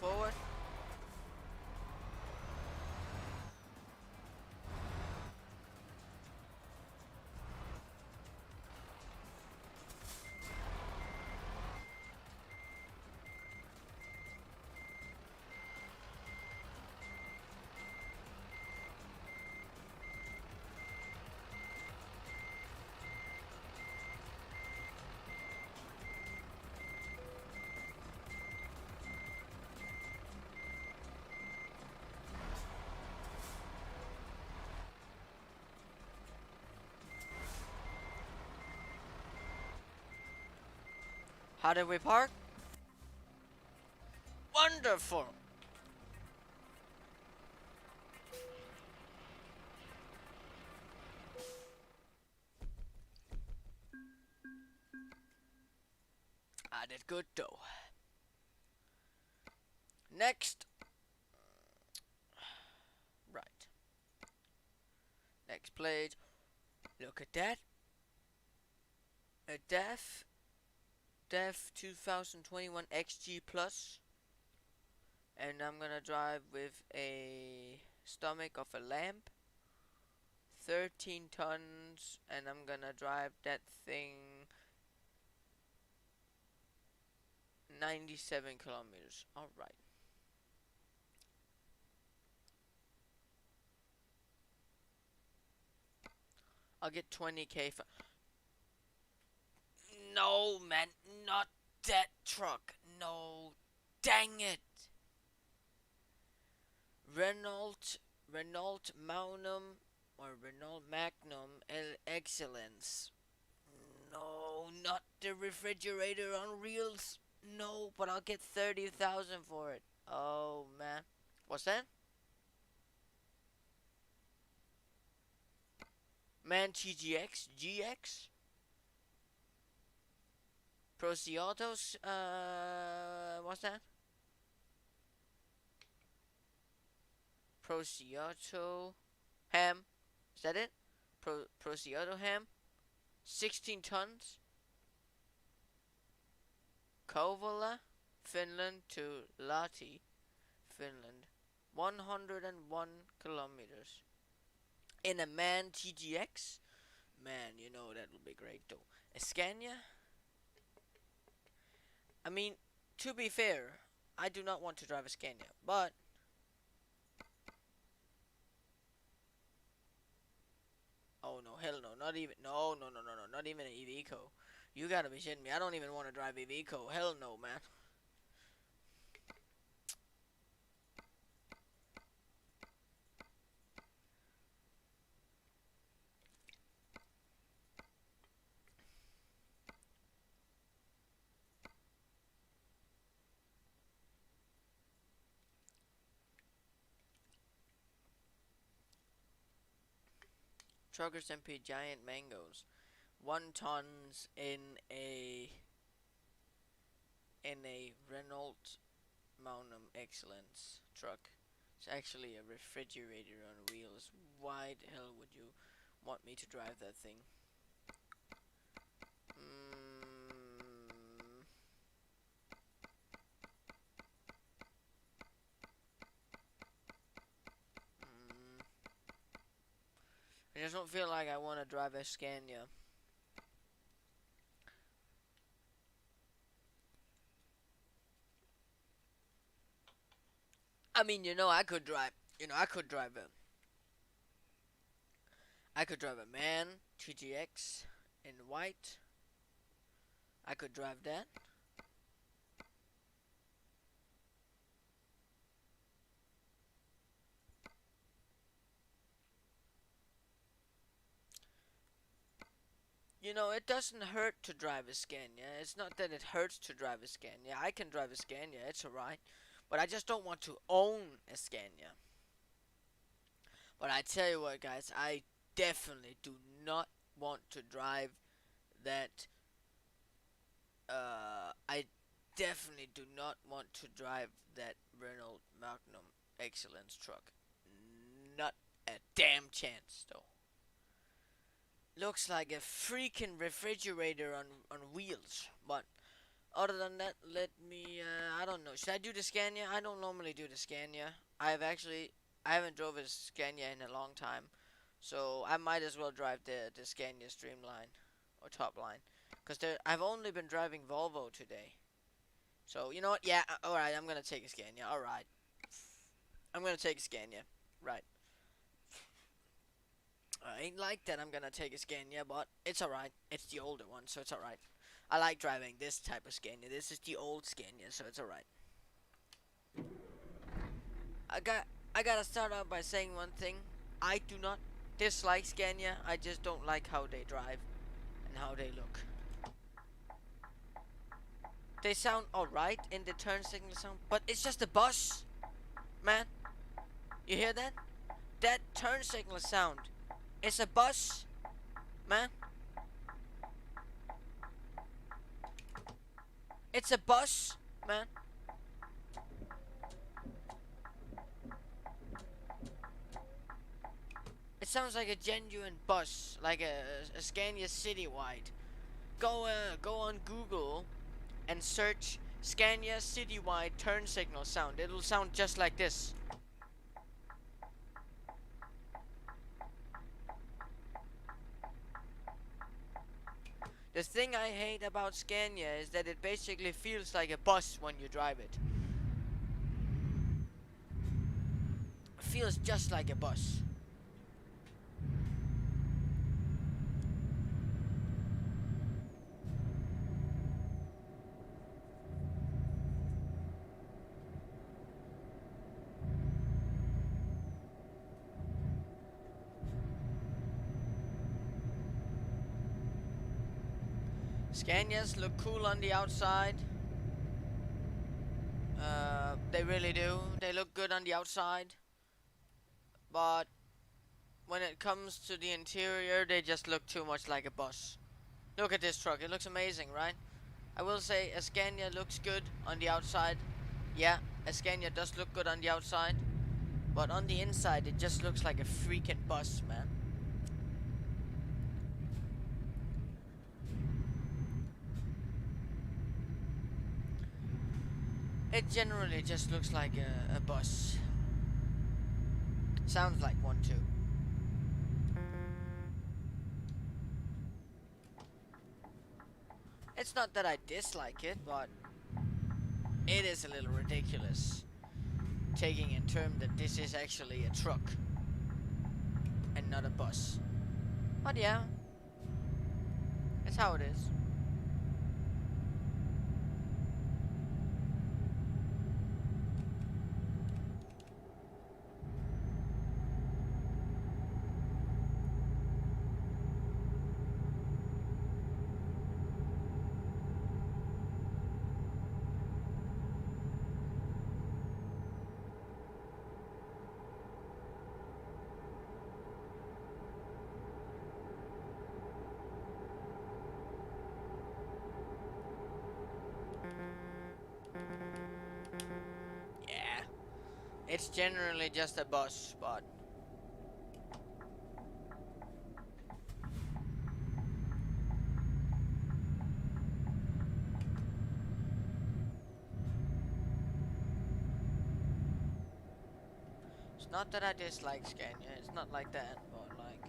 Move forward. How did we park? Wonderful. I did good though. Next. Right. Next plate. Look at that. A DEF 2021 XG Plus. And I'm gonna drive with a stomach of a lamp. 13 tons. And I'm gonna drive that thing 97 kilometers. Alright. I'll get 20k for... No, man, not that truck. No, dang it. Renault, Renault Magnum or Renault Magnum Excellence. No, not the refrigerator on wheels. No, but I'll get 30,000 for it. Oh man, what's that? Man TGX GX Prociatos. What's that? Prociato ham. Is that it? Prociato ham. 16 tons. Kouvola, Finland to Lahti, Finland. 101 kilometers. In a MAN TGX? Man, you know that would be great though. A Scania? I mean, to be fair, I do not want to drive a Scania, but oh no, hell no, not even no, not even an Evico. You gotta be shitting me. I don't even want to drive Evico. Hell no, man. Truckers MP giant mangoes. 1 tons in a Renault Magnum Excellence truck. It's actually a refrigerator on wheels. Why the hell would you want me to drive that thing? Mm, mm, I just don't feel like I want to drive a Scania. I mean, I could drive a MAN TGX in white. I could drive that. It doesn't hurt to drive a Scania. It's not that it hurts to drive a Scania. I can drive a Scania, it's alright. But I just don't want to own a Scania. But I tell you what, guys, I definitely do not want to drive that. I definitely do not want to drive that Renault Magnum Excellence truck. Not a damn chance, though. Looks like a freaking refrigerator on wheels. But other than that, I don't know. Should I do the Scania? I don't normally do the Scania. I haven't drove a Scania in a long time. So I might as well drive the Scania Streamline or Topline. Because I've only been driving Volvo today. So, you know what? Yeah, alright, I'm going to take a Scania. Alright. I'm going to take a Scania. Right. I ain't like that I'm going to take a Scania, but it's alright. It's the older one, so it's alright. I like driving this type of Scania. This is the old Scania, so it's alright. I gotta start out by saying one thing. I do not dislike Scania. I just don't like how they drive and how they look. They sound alright in the turn signal sound, but it's just a bus, man. You hear that? That turn signal sound. It's a bus, man. It's a bus, man. It sounds like a genuine bus, like a Scania Citywide. Go on Google and search Scania Citywide turn signal sound. It'll sound just like this. The thing I hate about Scania is that it basically feels like a bus when you drive it. It feels just like a bus. Scanias look cool on the outside. They really do. They look good on the outside. But when it comes to the interior, they just look too much like a bus. Look at this truck. It looks amazing, right? I will say a Scania looks good on the outside. Yeah, a Scania does look good on the outside. But on the inside, it just looks like a freaking bus, man. It generally just looks like a bus. Sounds like one too. It's not that I dislike it, but it is a little ridiculous. Taking in term that this is actually a truck and not a bus. But yeah, it's how it is. Yeah, it's generally just a bus, but it's not that I dislike Scania. It's not like that, but like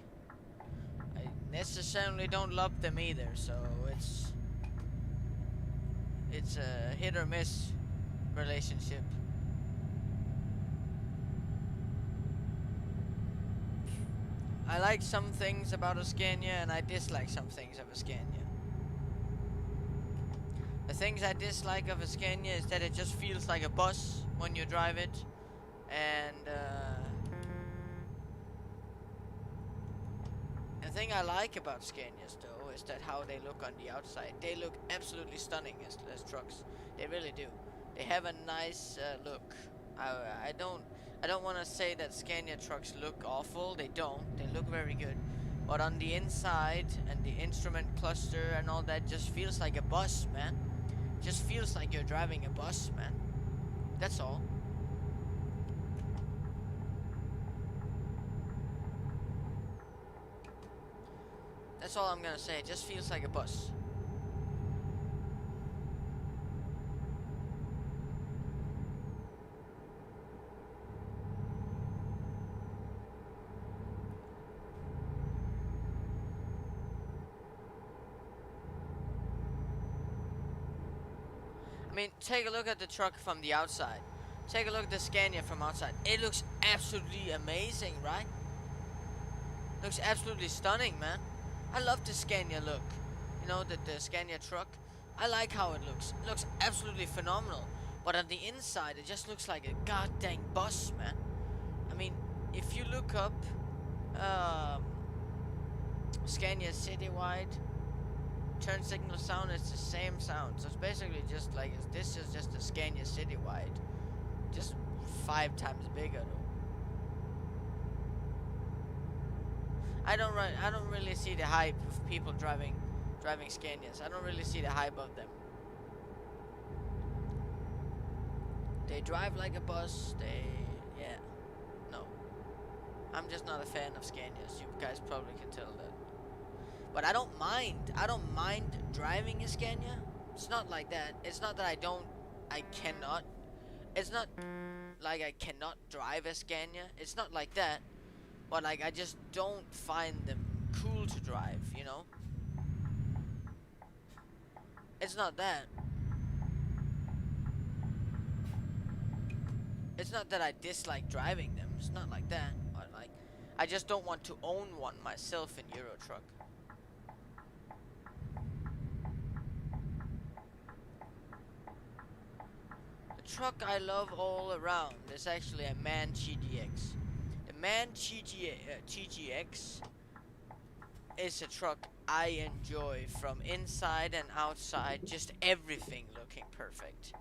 I necessarily don't love them either. So it's a hit or miss relationship. I like some things about a Scania and I dislike some things of a Scania. The things I dislike of a Scania is that it just feels like a bus when you drive it, and the thing I like about Scanias though is that how they look on the outside. They look absolutely stunning as trucks. They really do. They have a nice look. I don't want to say that Scania trucks look awful. They don't. They look very good. But on the inside and the instrument cluster and all that just feels like a bus, man. Just feels like you're driving a bus, man. That's all. That's all I'm gonna say. It just feels like a bus. I mean, take a look at the truck from the outside. Take a look at the Scania from outside. It looks absolutely amazing, right? Looks absolutely stunning, man. I love the Scania look. You know, the Scania truck. I like how it looks. It looks absolutely phenomenal. But on the inside, it just looks like a goddamn bus, man. I mean, if you look up Scania Citywide turn signal sound, it's the same sound. So it's basically just like this is just a Scania Citywide, just 5 times bigger though. I don't really see the hype of people driving Scanias. I don't really see the hype of them. They drive like a bus. Yeah, no. I'm just not a fan of Scanias. You guys probably can tell that. But I don't mind. I don't mind driving a Scania. It's not like that. It's not that I cannot. It's not like I cannot drive a Scania. It's not like that. But like I just don't find them cool to drive, you know? It's not that. It's not that I dislike driving them. It's not like that. But like I just don't want to own one myself in Euro Truck. The truck I love all around is actually a MAN GTX. The MAN GTX is a truck I enjoy from inside and outside, just everything looking perfect.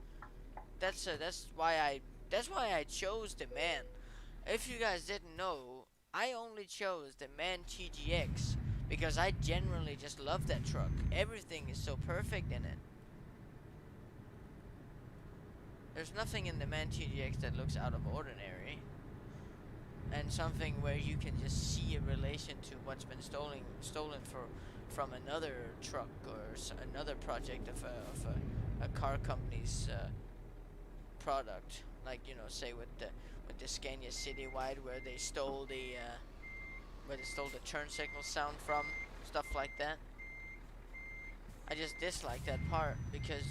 That's why I chose the Man. If you guys didn't know, I only chose the Man TGX because I generally just love that truck. Everything is so perfect in it. There's nothing in the Man TGX that looks out of ordinary, and something where you can just see a relation to what's been stolen from another truck or another project of a car company's product, like, say with the Scania Citywide, where they stole the turn signal sound from, stuff like that. I just dislike that part because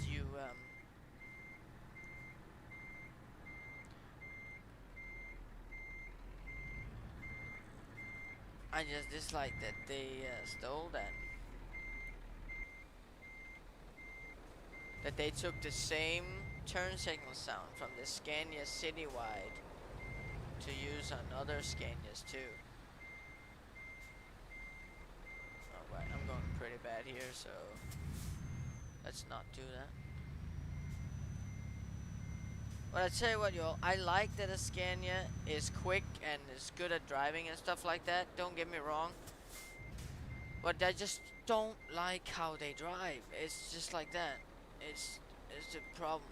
I just dislike that they stole that. That they took the same turn signal sound from the Scania Citywide to use on other Scanias too. Alright, I'm going pretty bad here, so let's not do that. But I tell you what, y'all, I like that a Scania is quick and is good at driving and stuff like that. Don't get me wrong. But I just don't like how they drive. It's just like that. It's a problem.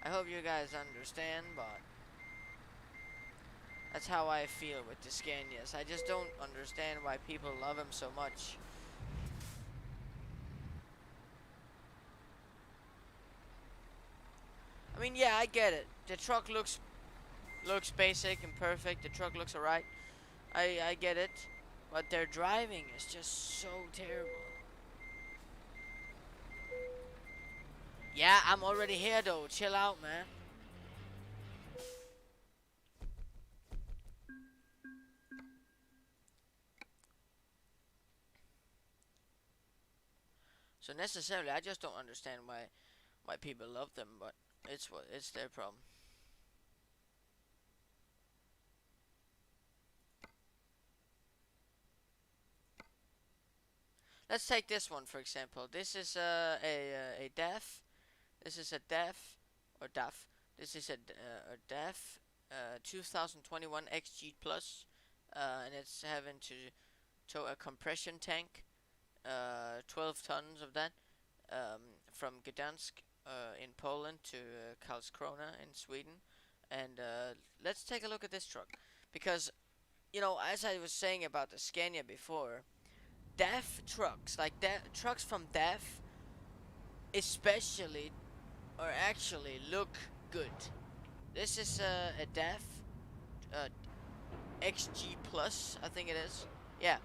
I hope you guys understand, but that's how I feel with the Scanias. I just don't understand why people love them so much. I mean, yeah, I get it. The truck looks basic and perfect. The truck looks alright. I get it. But their driving is just so terrible. Yeah, I'm already here though. Chill out, man. So necessarily, I just don't understand why people love them, but it's their problem. Let's take this one for example. This is a DAF. This is a DAF or DAF. This is a DAF 2021 XG Plus, and it's having to tow a compression tank, 12 tons of that, from Gdansk in Poland to Karlskrona in Sweden. And let's take a look at this truck, because as I was saying about the Scania before, DAF trucks, like trucks from DAF, especially, or actually look good. This is a DAF uh, XG Plus, I think it is. Yeah.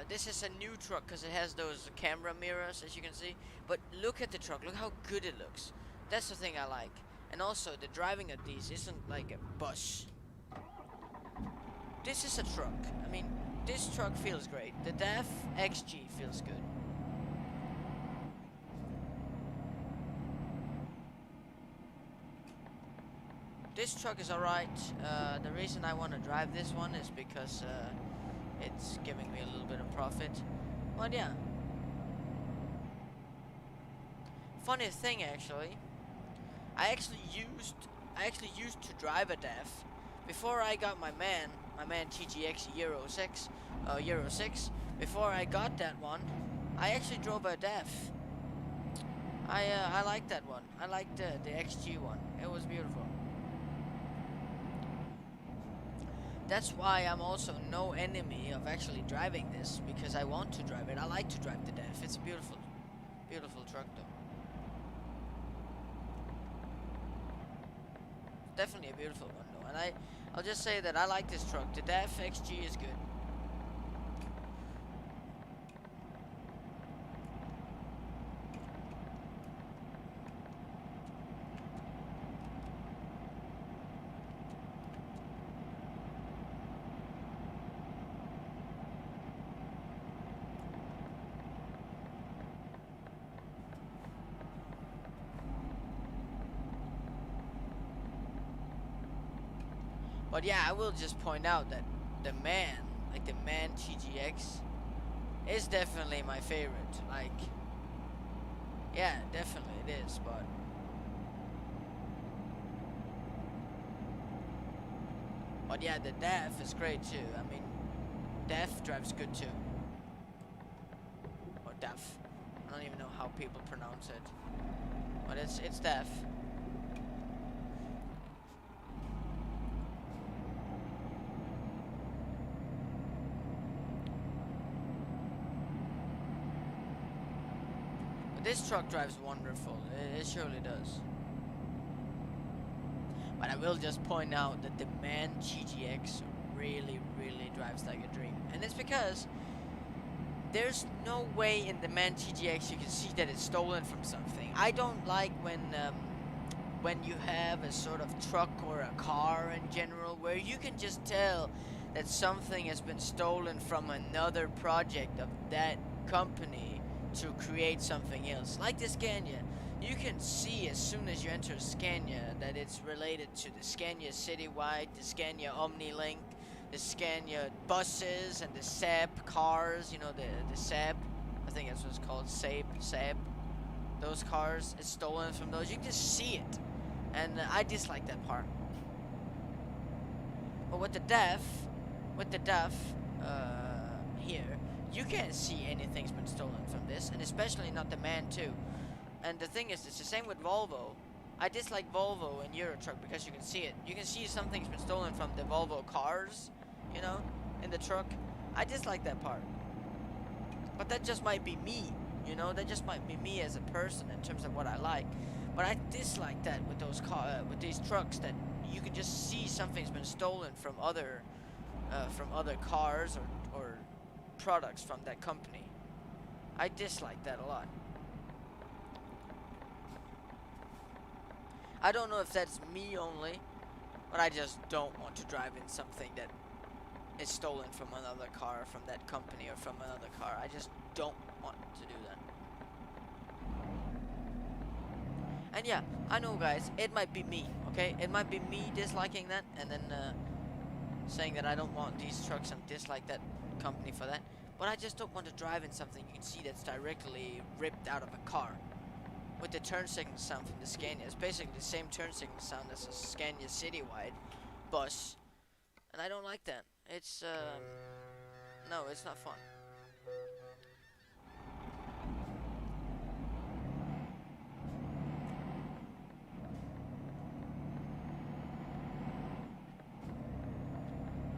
This is a new truck because it has those camera mirrors, as you can see. But look at the truck. Look how good it looks. That's the thing I like. And also, the driving of these isn't like a bus. This is a truck. I mean, this truck feels great. The DAF XG feels good. This truck is alright. The reason I want to drive this one is because it's giving me a little bit of profit. But yeah. Funny thing actually, I actually used to drive a DAF before I got my man TGX Euro 6. Before I got that one, I actually drove a DAF. I liked that one. I liked the XG one. It was beautiful. That's why I'm also no enemy of actually driving this, because I want to drive it. I like to drive the DAF. It's a beautiful, beautiful truck though. Definitely a beautiful one though. And I'll just say that I like this truck. The DAF XG is good. But yeah, I will just point out that the Man, like the Man TGX, is definitely my favorite. Like, yeah, definitely it is. But yeah, the DEF is great too. I mean, DEF drives good too. Or DEF. I don't even know how people pronounce it. But it's DEF. But this truck drives wonderful. It surely does. But I will just point out that the Man GGX really, really drives like a dream. And it's because there's no way in the Man GGX you can see that it's stolen from something. I don't like when you have a sort of truck or a car in general where you can just tell that something has been stolen from another project of that company to create something else. Like the Scania, you can see as soon as you enter Scania that it's related to the Scania Citywide, the Scania OmniLink, the Scania buses, and the Saab cars. You know, the Saab, I think that's what it's called, Saab. Those cars, it's stolen from those. You can just see it, and I dislike that part. But with the DEF here, you can't see anything's been stolen from this, and especially not the Man too. And the thing is, it's the same with Volvo. I dislike Volvo in Euro Truck because you can see it. You can see something's been stolen from the Volvo cars, you know, in the truck. I dislike that part. But that just might be me, you know. That just might be me as a person in terms of what I like. But I dislike that with with these trucks, that you can just see something's been stolen from other cars or products from that company. I dislike that a lot. I don't know if that's me only, but I just don't want to drive in something that is stolen from another car, from that company, or from another car. I just don't want to do that. And yeah, I know, guys, it might be me, okay? It might be me disliking that, and then saying that I don't want these trucks and dislike that company for that. But I just don't want to drive in something you can see that's directly ripped out of a car. With the turn signal sound from the Scania, it's basically the same turn signal sound as a Scania Citywide bus, and I don't like that. It's no, it's not fun.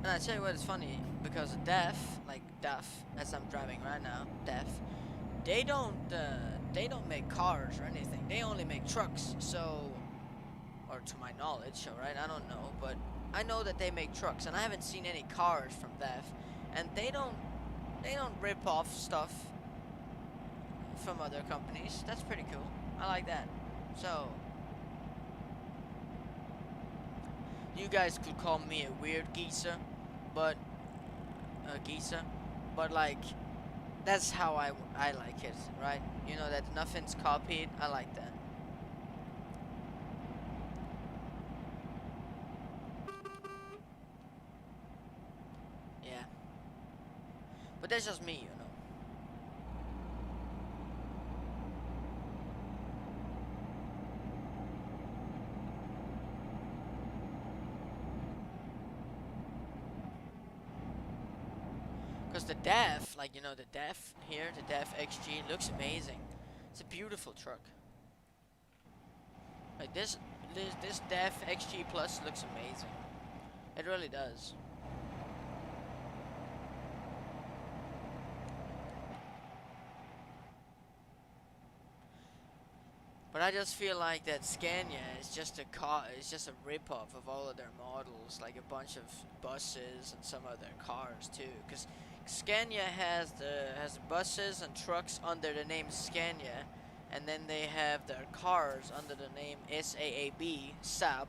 And I tell you what, it's funny because DEF, like DEF, as I'm driving right now, DEF, they don't make cars or anything. They only make trucks. So, or to my knowledge, alright, I don't know, but I know that they make trucks, and I haven't seen any cars from DEF, and they don't rip off stuff from other companies. That's pretty cool. I like that. So, you guys could call me a weird geezer, but like, that's how I like it, right? You know, that nothing's copied. I like that. Yeah. But that's just me, you know. Because the DEF, like, you know, the DEF here, the DEF XG, looks amazing. It's a beautiful truck. Like, this DEF XG Plus looks amazing. It really does. But I just feel like that Scania is just a it's just a rip-off of all of their models, like a bunch of buses and some other cars too. Because Scania has the buses and trucks under the name Scania, and then they have their cars under the name SAAB, Saab,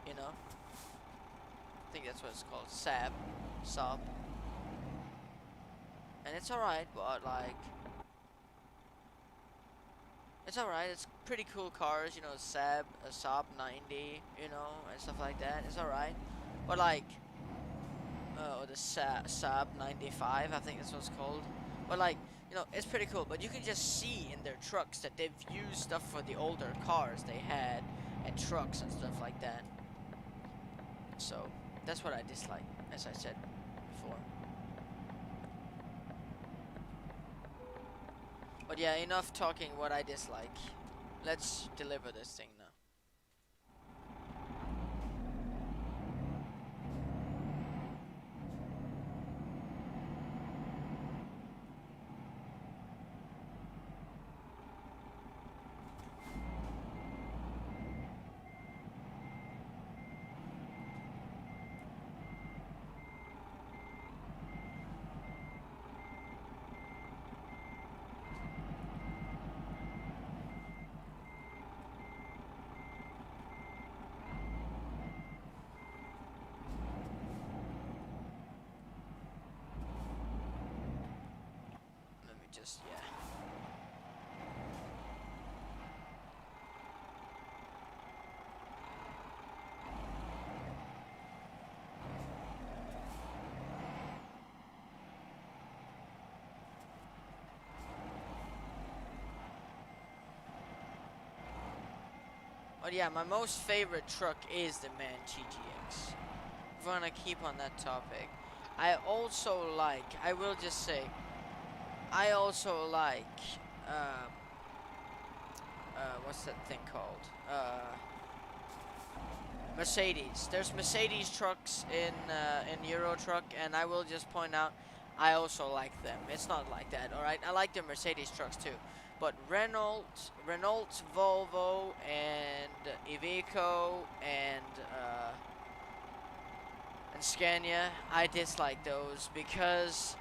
you know. I think that's what it's called, Saab. And it's alright, but like, it's alright, it's pretty cool cars, you know, Saab 90, you know, and stuff like that. It's alright. Or like, or the Saab 95, I think that's what it's called. But like, you know, it's pretty cool. But you can just see in their trucks that they've used stuff for the older cars they had, and trucks and stuff like that. So that's what I dislike, as I said before. But yeah, enough talking what I dislike. Let's deliver this thing now. Let me just, yeah. But yeah, my most favorite truck is the MAN GGX. If we're gonna keep on that topic. I also like, I will just say, I also like, what's that thing called? Mercedes. There's Mercedes trucks in Euro Truck, and I will just point out, I also like them. It's not like that, all right? I like the Mercedes trucks too, but Renault, Volvo, and Iveco, and Scania, I dislike those because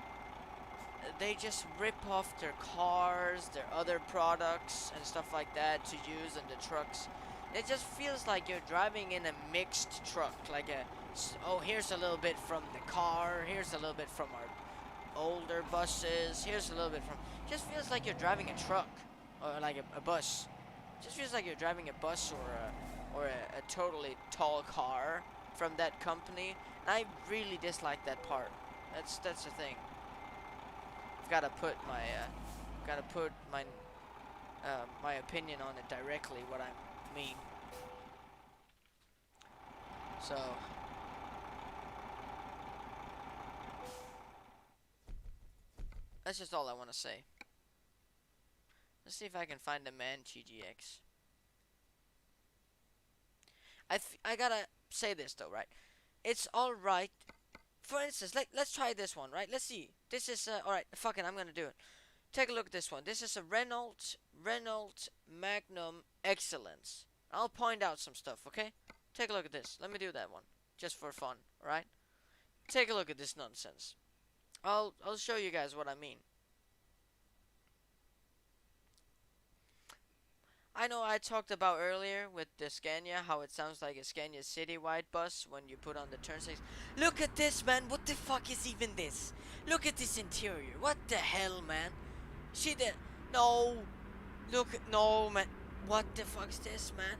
they just rip off their cars, their other products, and stuff like that to use in the trucks. It just feels like you're driving in a mixed truck, like oh, here's a little bit from the car, here's a little bit from our older buses, here's a little bit from, just feels like you're driving a truck, or like a bus. Just feels like you're driving a bus or a totally tall car from that company. And I really dislike that part. That's the thing. I've got to put my opinion on it directly, what I mean. So that's just all I want to say. Let's see if I can find the MAN GGX. I gotta say this though, right? It's all right. For instance, let's try this one, right? Let's see. This is all right. Fuck it, I'm gonna do it. Take a look at this one. This is a Renault Magnum Excellence. I'll point out some stuff, okay? Take a look at this. Let me do that one, just for fun, all right? Take a look at this nonsense. I'll show you guys what I mean. I know I talked about earlier with the Scania how it sounds like a Scania citywide bus when you put on the turn signals. Look at this, man. What the fuck is even this? Look at this interior. What the hell, man? See the... No. Look. No, man. What the fuck's this, man?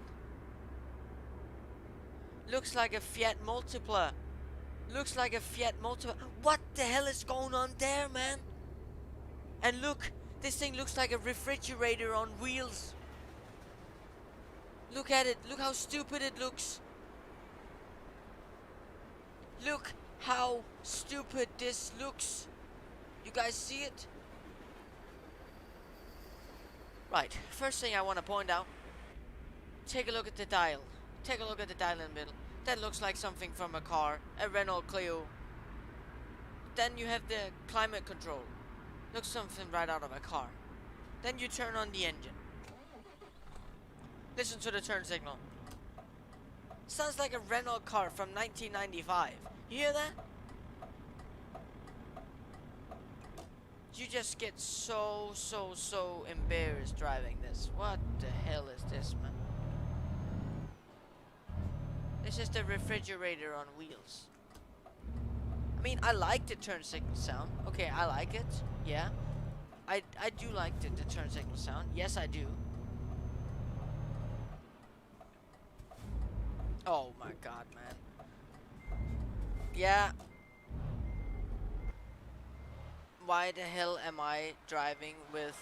Looks like a Fiat Multipla. Looks like a Fiat Multipla. What the hell is going on there, man? And look. This thing looks like a refrigerator on wheels. Look at it. Look how stupid it looks. Look how stupid this looks. You guys see it? Right. First thing I want to point out. Take a look at the dial. Take a look at the dial in the middle. That looks like something from a car. A Renault Clio. Then you have the climate control. Looks something right out of a car. Then you turn on the engine. Listen to the turn signal. Sounds like a Renault car from 1995. You hear that? You just get so embarrassed driving this. What the hell is this, man? This is the refrigerator on wheels. I mean, I like the turn signal sound. Okay, I like it. Yeah. I do like the turn signal sound. Yes, I do. Oh my god, man. Yeah. Why the hell am I driving with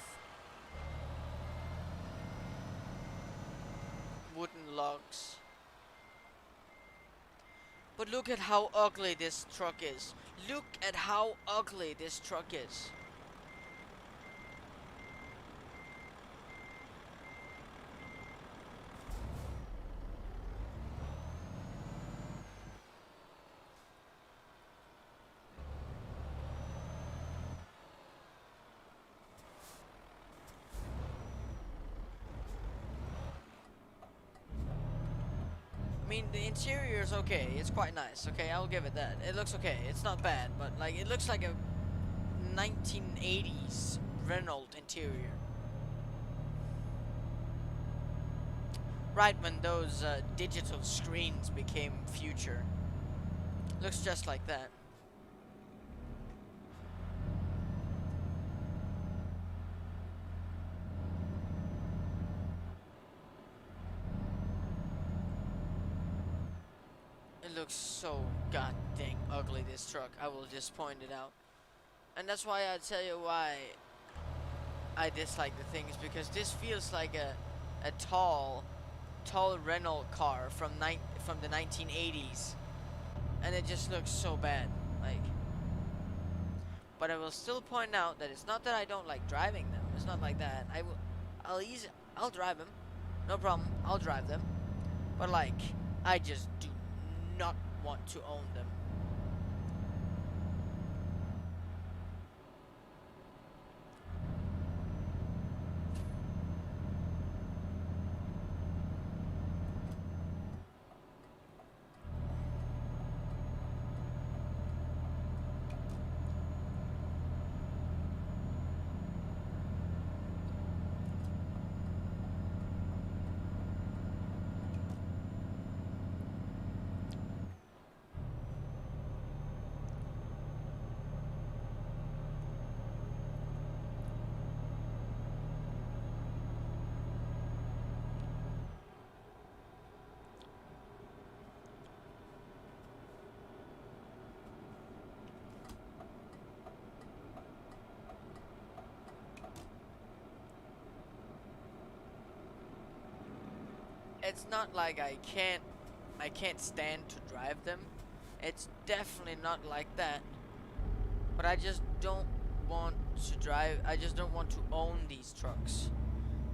wooden logs? But look at how ugly this truck is. Look at how ugly this truck is. I mean, the interior is okay. It's quite nice. Okay, I'll give it that. It looks okay. It's not bad, but like it looks like a 1980s Renault interior. Right when those digital screens became future. Looks just like that. It looks so god dang ugly, this truck. I will just point it out. And that's why I tell you why I dislike the thing, is because this feels like a tall Renault car from the 1980s, and it just looks so bad. Like, but I will still point out that it's not that I don't like driving them. It's not like that. I'll drive them, no problem. I'll drive them, but like, I just do not want to own them. It's not like I can't stand to drive them. It's definitely not like that. But I just don't want to drive. I just don't want to own these trucks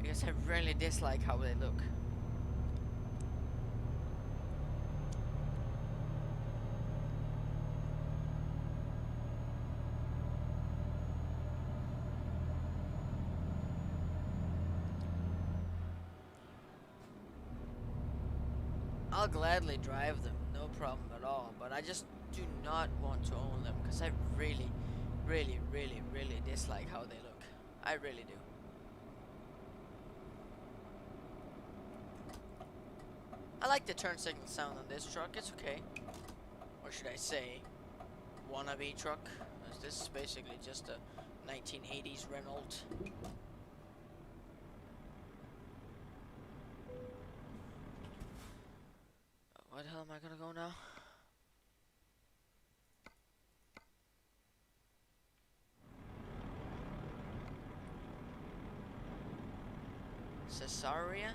because I really dislike how they look. I'll gladly drive them, no problem at all, but I just do not want to own them because I really, really, really, really dislike how they look. I really do. I like the turn signal sound on this truck, it's okay. Or should I say, wannabe truck, as this is basically just a 1980s Renault. Where the hell am I gonna go now? Caesarea?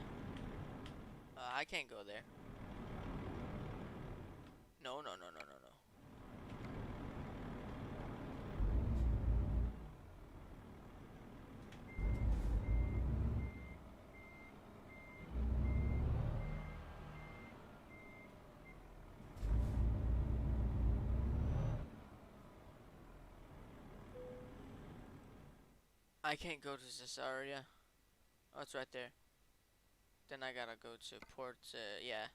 I can't go there. No, no, no, no, no, no. I can't go to Caesarea. Oh, it's right there. Then I gotta go to yeah,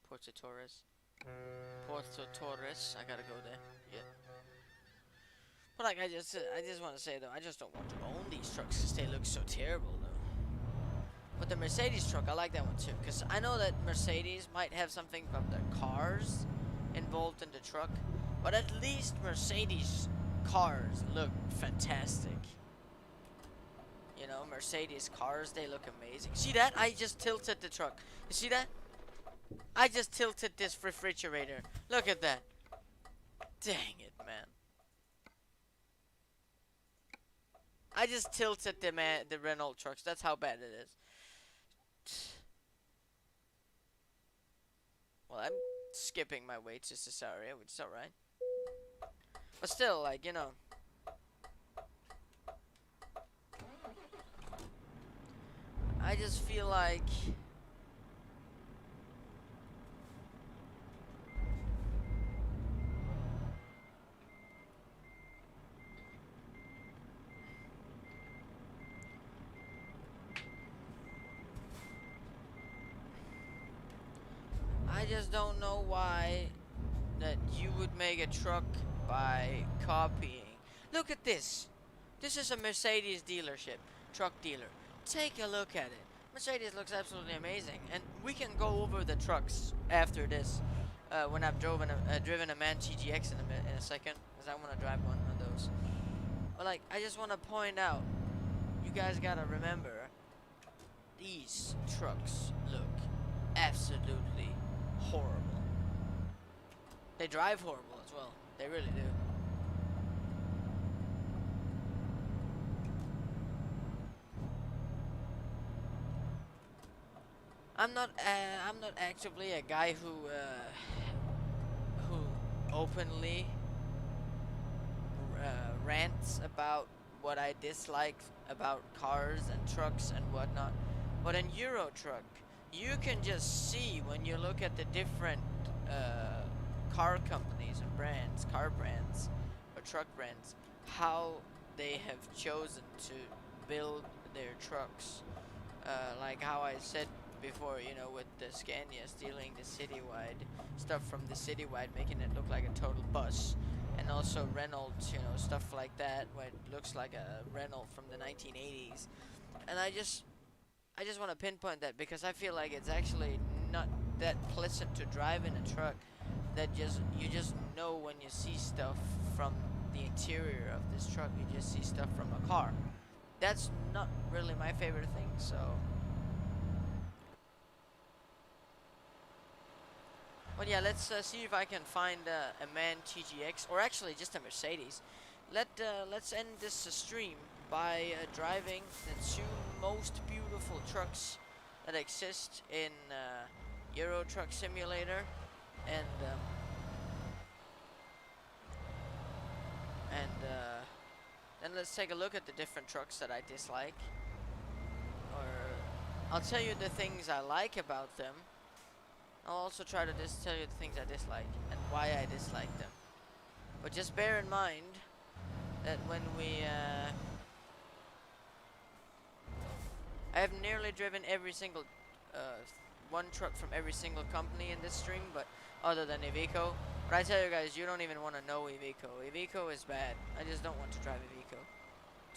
Puerto Torres. Puerto Torres. I gotta go there. Yeah. But like I just want to say though, I just don't want to own these trucks because they look so terrible though. But the Mercedes truck, I like that one too, because I know that Mercedes might have something from the cars involved in the truck, but at least Mercedes cars look fantastic. You know, Mercedes cars, they look amazing. See that? I just tilted the truck. You see that? I just tilted this refrigerator. Look at that. Dang it, man. I just tilted the Renault trucks. That's how bad it is. Well, I'm skipping my way to this area, which is alright. But still, like, you know. I just feel like I just don't know why that you would make a truck by copying. Look at this. This is a Mercedes dealership, truck dealer. Take a look at it. Mercedes looks absolutely amazing, and we can go over the trucks after this. When I've driven a Man TGX in a second, because I want to drive one of those. But like, I just want to point out, you guys gotta remember, these trucks look absolutely horrible. They drive horrible as well. They really do. I'm not actively a guy who openly rants about what I dislike about cars and trucks and whatnot. But in Euro Truck, you can just see when you look at the different car companies and brands, car brands or truck brands, how they have chosen to build their trucks. Like how I said before, you know, with the Scania stealing the Citywide stuff from the Citywide, making it look like a total bus, and also Renault, you know, stuff like that, where it looks like a Renault from the 1980s. And I just want to pinpoint that because I feel like it's actually not that pleasant to drive in a truck. That you just know when you see stuff from the interior of this truck, you just see stuff from a car. That's not really my favorite thing, so. But yeah, let's see if I can find a Man TGX, or actually just a Mercedes. Let's end this stream by driving the two most beautiful trucks that exist in Euro Truck Simulator, and then let's take a look at the different trucks that I dislike, or I'll tell you the things I like about them. I'll also try to tell you the things I dislike and why I dislike them. But just bear in mind that when I have nearly driven every single one truck from every single company in this stream, but other than Iveco. But I tell you guys, you don't even want to know Iveco. Iveco is bad. I just don't want to drive Iveco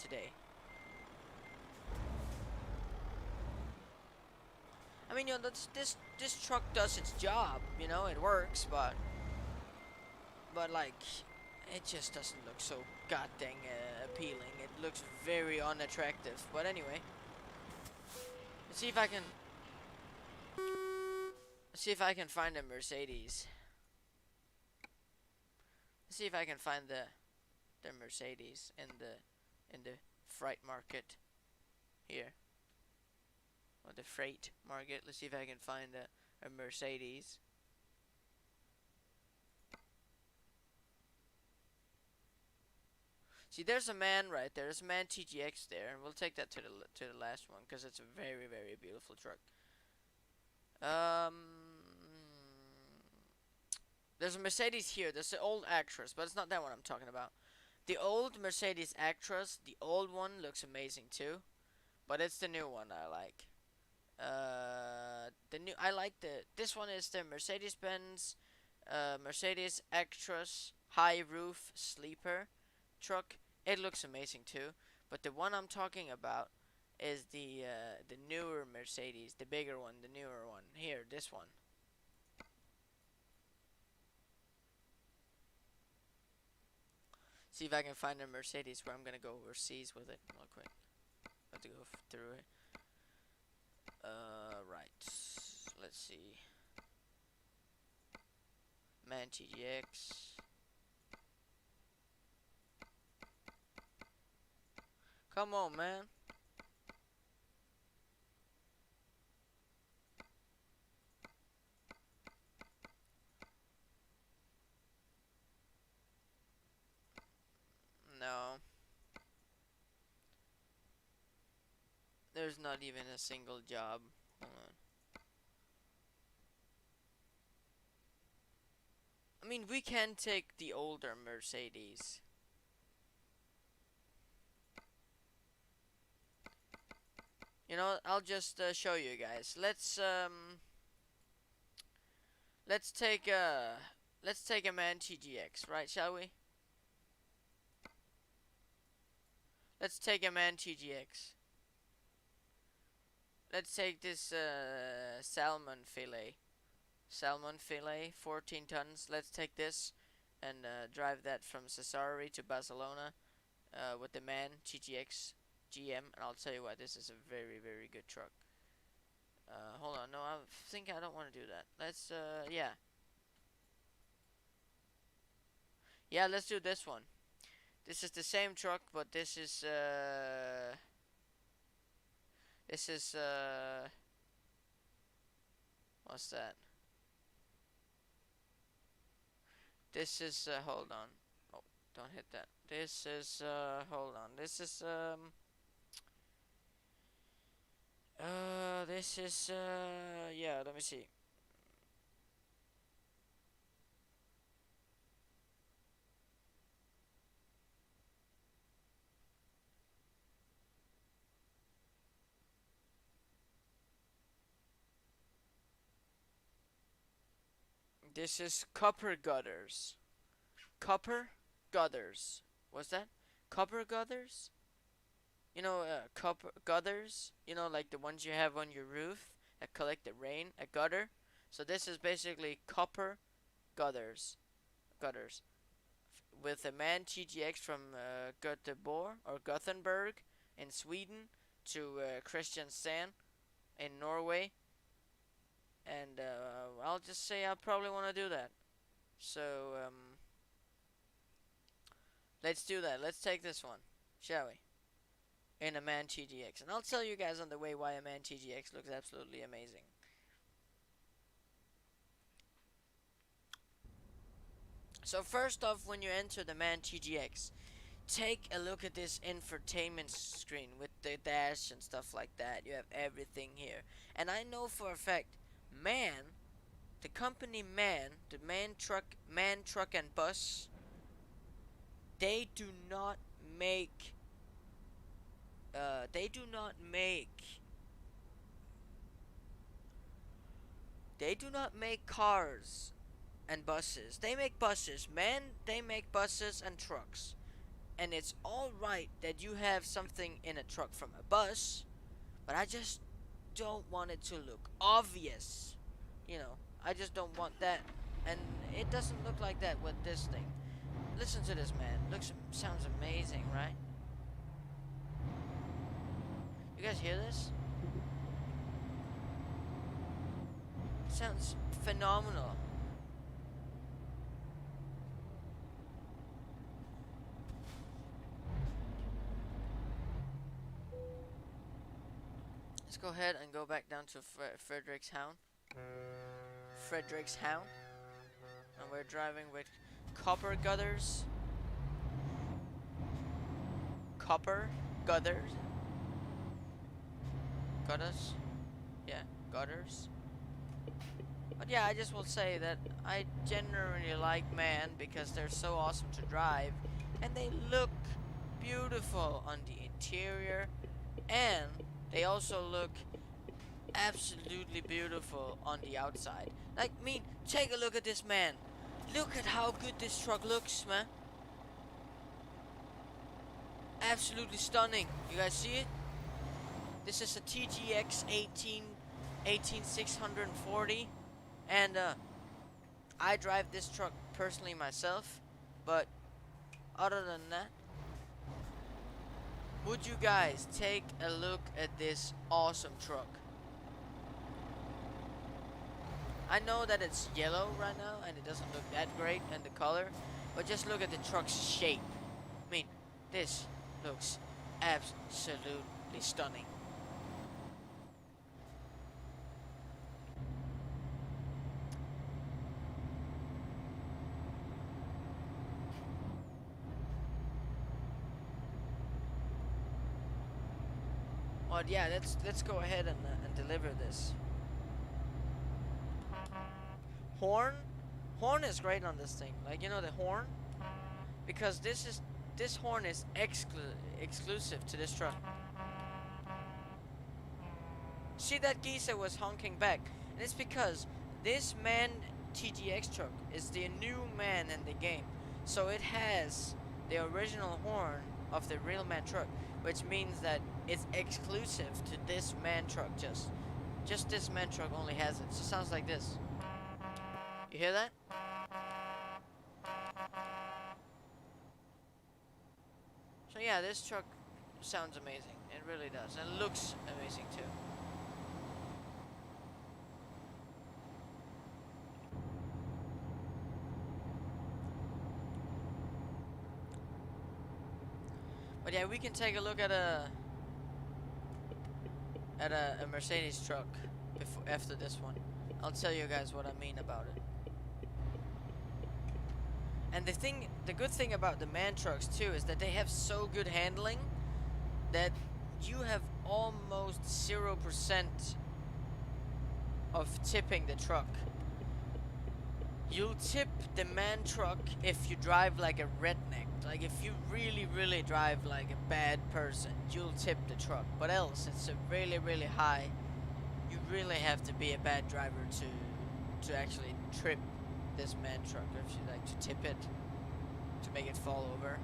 today. I mean, you know, this truck does its job. You know, it works, but like, it just doesn't look so goddamn appealing. It looks very unattractive. But anyway, let's see if I can find a Mercedes. Let's see if I can find the Mercedes in the freight market here. Or the freight market. Let's see if I can find a Mercedes. See, there's a Man right there. There's a Man TGX there, and we'll take that to the last one because it's a very, very beautiful truck. There's a Mercedes here. There's the old Actros, but it's not that one I'm talking about. The old Mercedes Actros, the old one looks amazing too, but it's the new one I like. This one is the Mercedes-Benz Mercedes Actros high roof sleeper truck. It looks amazing too, but the one I'm talking about is the newer Mercedes, the bigger one, the newer one. Here, this one. See if I can find a Mercedes where I'm gonna go overseas with it real quick. Have to go through it. Right. Let's see. Man TGX. Come on, man. No. There's not even a single job. Hold on. I mean, we can take the older Mercedes. You know, I'll just show you guys. Let's take a MAN TGX, right? Shall we? Let's take a MAN TGX. Let's take this salmon fillet. Salmon fillet, 14 tons. Let's take this and drive that from Cesare to Barcelona with the MAN TGX GM. And I'll tell you what, this is a very, very good truck. Hold on, no, I think I don't want to do that. Let's, yeah. Yeah, let's do this one. This is the same truck, but this is, what's that? This is, hold on. Oh, don't hit that. This is, hold on. This is, yeah, let me see. This is copper gutters. Copper gutters. What's that? Copper gutters? You know, copper gutters? You know, like the ones you have on your roof that collect the rain? A gutter? So this is basically copper gutters. Gutters. With a MAN TGX from Göteborg or Gothenburg in Sweden to Kristiansand in Norway. And I'll just say I probably want to do that. So, let's do that. Let's take this one, shall we? In a MAN TGX. And I'll tell you guys on the way why a MAN TGX looks absolutely amazing. So first off, when you enter the MAN TGX, take a look at this infotainment screen with the dash and stuff like that. You have everything here. And I know for a fact, MAN, the company MAN, the MAN Truck and Bus, they do not make they do not make cars and buses. They make buses. MAN, they make buses and trucks. And it's alright that you have something in a truck from a bus, but I just don't want it to look obvious. You know, I just don't want that. And it doesn't look like that with this thing. Listen to this, man. Sounds amazing, right? You guys hear this? It sounds phenomenal. Let's go ahead and go back down to Frederikshavn. And we're driving with copper gutters. Copper gutters. Gutters? Yeah, gutters. But yeah, I just will say that I generally like MAN because they're so awesome to drive. And they look beautiful on the interior. And they also look absolutely beautiful on the outside. Like, take a look at this, man. Look at how good this truck looks, man. Absolutely stunning. You guys see it? This is a TGX 18640. And I drive this truck personally myself. But other than that, would you guys take a look at this awesome truck? I know that it's yellow right now and it doesn't look that great in the color, but just look at the truck's shape. This looks absolutely stunning. But yeah, let's go ahead and deliver this. Horn, horn is great on this thing. Like, you know, the horn, because this horn is exclusive to this truck. See, that geezer was honking back, and it's because this man TGX truck is the new man in the game, so it has the original horn of the real man truck, which means that it's exclusive to this man truck. Just this man truck only has it. So it sounds like this. You hear that? So yeah, this truck sounds amazing. It really does, and looks amazing too. But yeah, we can take a look at a Mercedes truck after this one. I'll tell you guys what I mean about it. And the good thing about the man trucks too is that they have so good handling that you have almost 0% of tipping the truck. You'll tip the man truck if you drive like a redneck. Like, if you really drive like a bad person, you'll tip the truck. But else, it's a really high. You really have to be a bad driver to actually trip this man truck, or if you like to tip it, to make it fall over.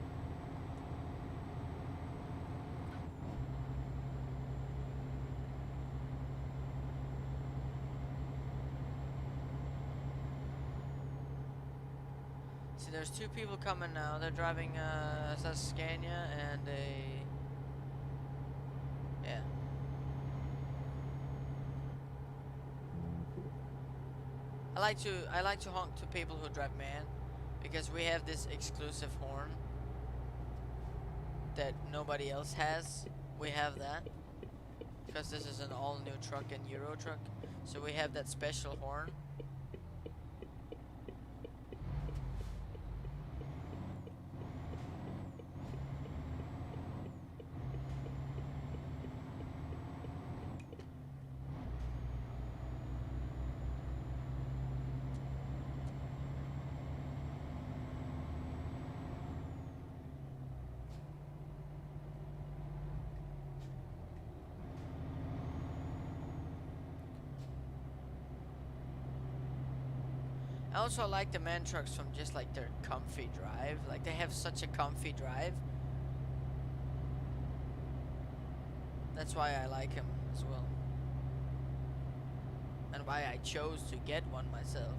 See, there's two people coming now. They're driving a Scania and a... yeah. I like to honk to people who drive man, because we have this exclusive horn that nobody else has. We have that because this is an all-new truck and Euro truck, so we have that special horn. I also like the man trucks from just like their comfy drive. Like, they have such a comfy drive. That's why I like him as well. And why I chose to get one myself.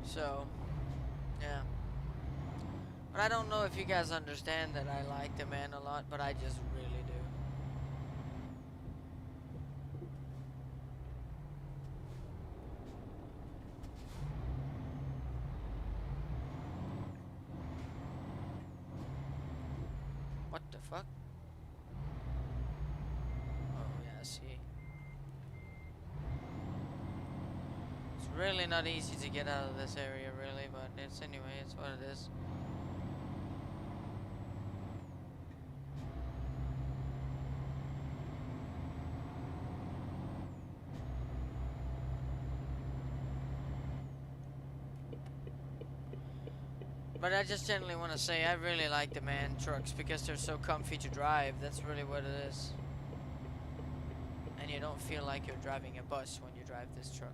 So, yeah. But I don't know if you guys understand that I like the man a lot, but I just really do. What the fuck? Oh, yeah, see. It's really not easy to get out of this area, really, but it's anyway, it's what it is. But I just generally want to say I really like the man trucks because they're so comfy to drive. That's really what it is. And you don't feel like you're driving a bus when you drive this truck.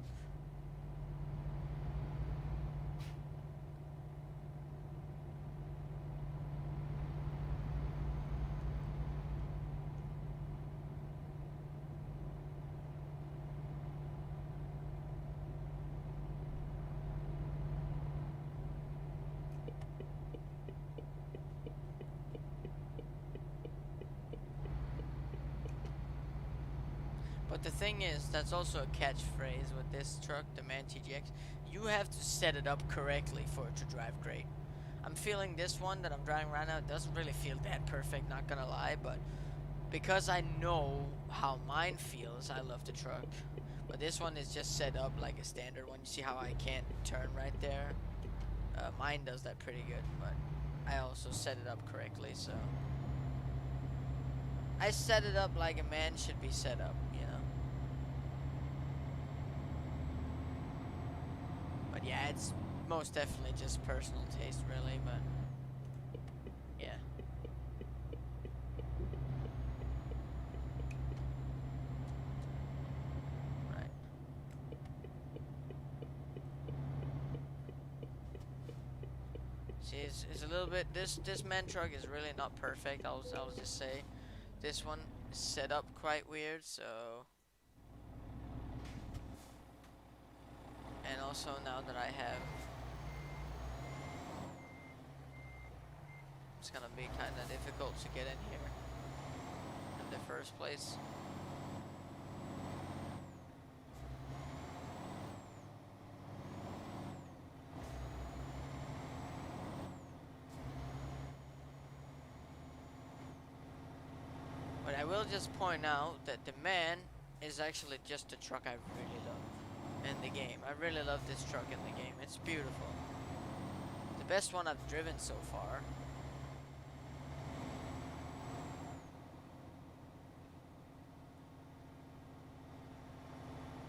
But the thing is, that's also a catchphrase with this truck, the Man TGX. You have to set it up correctly for it to drive great. I'm feeling this one that I'm driving right now, it doesn't really feel that perfect, not gonna lie, but because I know how mine feels, I love the truck. But this one is just set up like a standard one. You see how I can't turn right there? Mine does that pretty good, but I also set it up correctly, so I set it up like a man should be set up, you know. But yeah, it's most definitely just personal taste, really, but yeah. Right. See, it's a little bit, this man truck is really not perfect, I'll just say. This one is set up quite weird, so. And also now that I have, it's gonna be kind of difficult to get in here in the first place. But I will just point out that the man is actually just a truck I really love in the game. I really love this truck in the game. It's beautiful. The best one I've driven so far.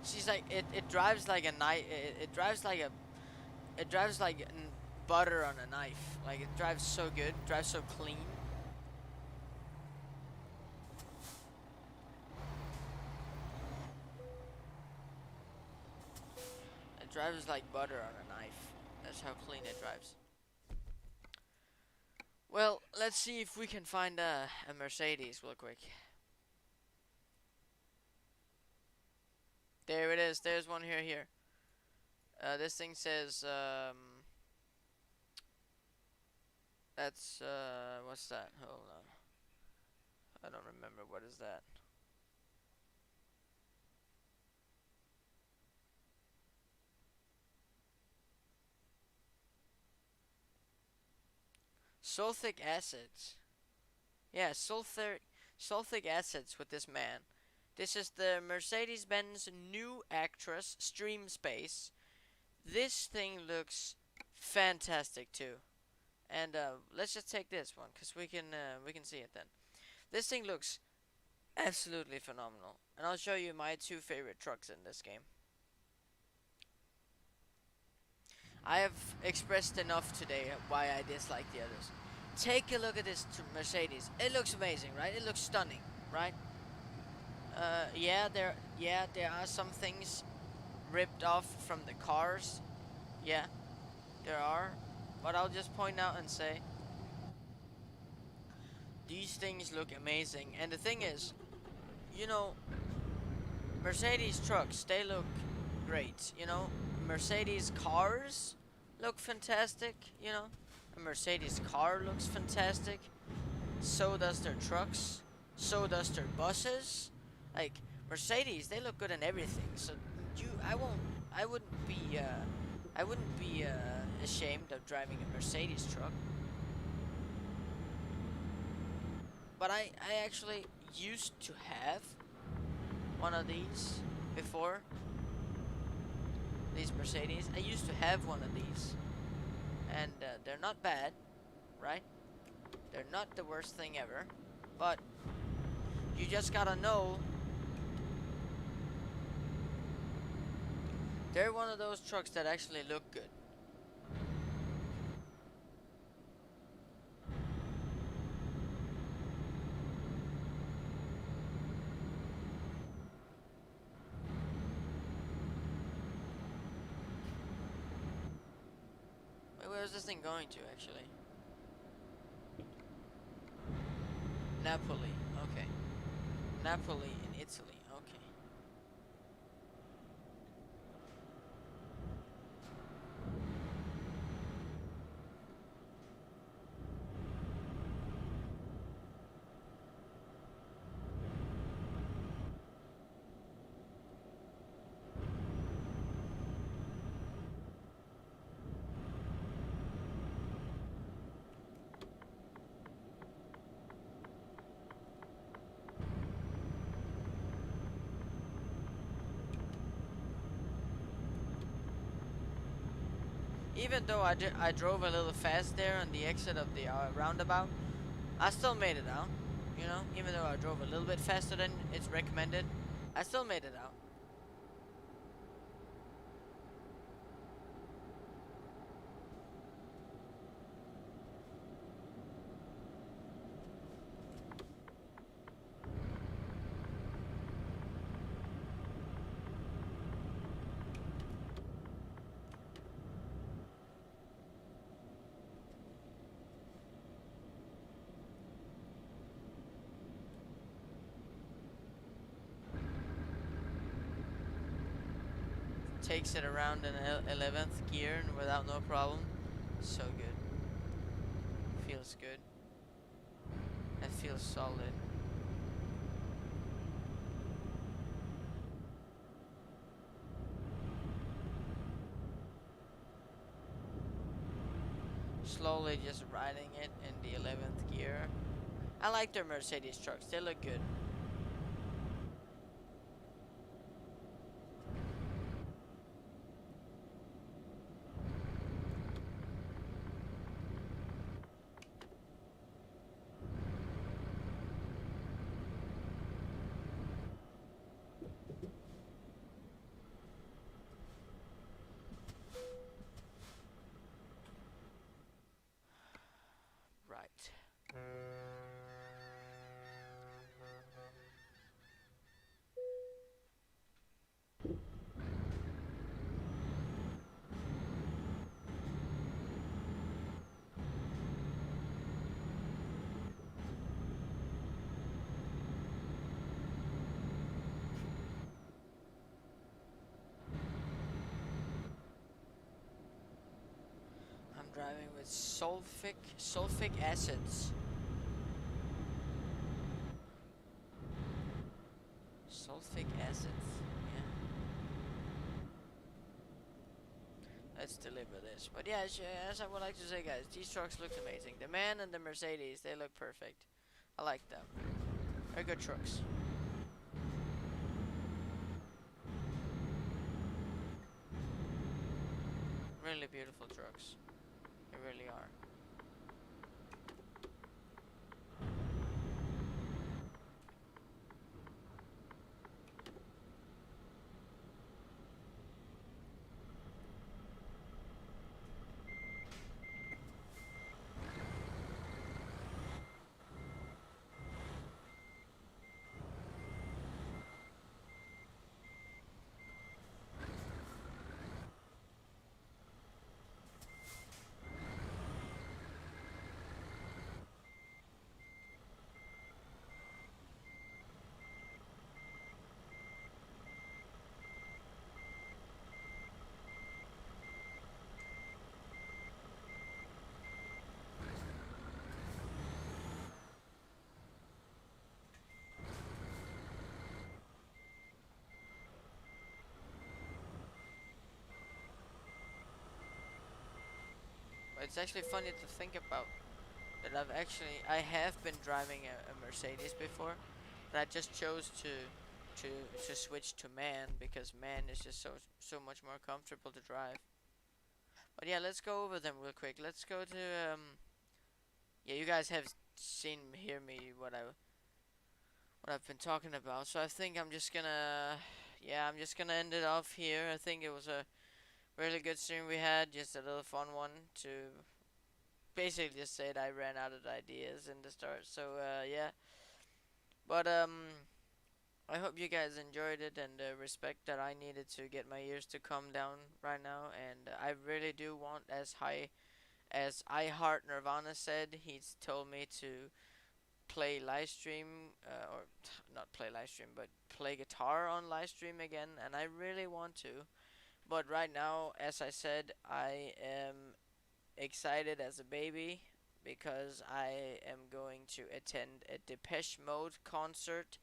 She's like it drives like a knife. It drives like butter on a knife. Like it drives so good, drives so clean. It drives like butter on a knife. That's how clean it drives. Well, let's see if we can find a Mercedes real quick. There it is. There's one here. This thing says, that's, what's that? Hold on. I don't remember. What is that? Sulfic acids. Yeah, sulfic acids with this man. This is the Mercedes-Benz new Actros Stream Space. This thing looks fantastic too. And let's just take this one because we can see it then. This thing looks absolutely phenomenal. And I'll show you my two favorite trucks in this game. I have expressed enough today why I dislike the others. Take a look at this Mercedes. It looks amazing, right? It looks stunning, right? Yeah, there are some things ripped off from the cars. Yeah, there are. But I'll just point out and say these things look amazing. And the thing is, you know, Mercedes trucks, they look great, you know. Mercedes cars look fantastic, you know. A Mercedes car looks fantastic. So does their trucks. So does their buses. Like Mercedes, they look good in everything. So I wouldn't be ashamed of driving a Mercedes truck. But I actually used to have one of these before. These Mercedes. I used to have one of these. And they're not bad, right? They're not the worst thing ever. But you just gotta know they're one of those trucks that actually look good. Where's this thing going to, actually? Napoli. Okay. Napoli in Italy. Okay. Even though I drove a little fast there on the exit of the roundabout, I still made it out. You know, even though I drove a little bit faster than it's recommended, I still made it out. Takes it around in 11th gear and without no problem. So good. Feels good. That feels solid. Slowly just riding it in the 11th gear. I like their Mercedes trucks. They look good. Right. I'm driving with sulfic acids. Sulfic acids. Yeah. Let's deliver this. But yeah, as I would like to say, guys, these trucks look amazing. The Man and the Mercedes, they look perfect. I like them. They're good trucks. Really beautiful trucks. They really are. But it's actually funny to think about that I have been driving a Mercedes before, but I just chose to to switch to Man because Man is just so much more comfortable to drive. But yeah, let's go over them real quick. Let's go to yeah, you guys have seen hear me what I've been talking about. So I think I'm just gonna yeah, I'm just gonna end it off here. I think it was a really good stream we had, just a little fun one to basically just said I ran out of ideas in the start. So yeah, but I hope you guys enjoyed it and respect that I needed to get my ears to calm down right now, and I really do want as high As I Heart Nirvana said, he's told me to play live stream, or not play live stream, but play guitar on live stream again, and I really want to. But right now, as I said, I am excited as a baby because I am going to attend a Depeche Mode concert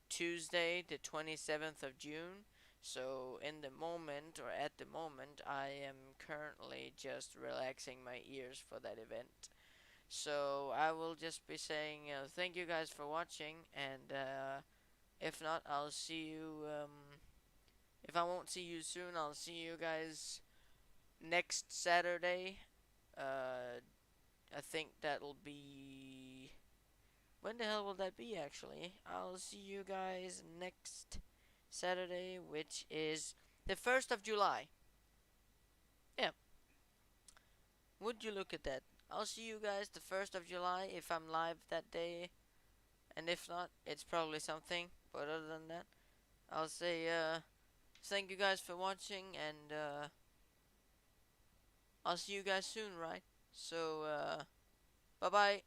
Tuesday, the 27th of June. So, in the moment, or at the moment, I am currently just relaxing my ears for that event. So, I will just be saying thank you guys for watching, and if not, I'll see you. If I won't see you soon, I'll see you guys next Saturday. I think that'll be. When the hell will that be, actually? I'll see you guys next Saturday, which is the 1st of July. Yeah, would you look at that? I'll see you guys the 1st of July if I'm live that day. And if not, it's probably something. But other than that, I'll say thank you guys for watching, and I'll see you guys soon, right? So, bye bye.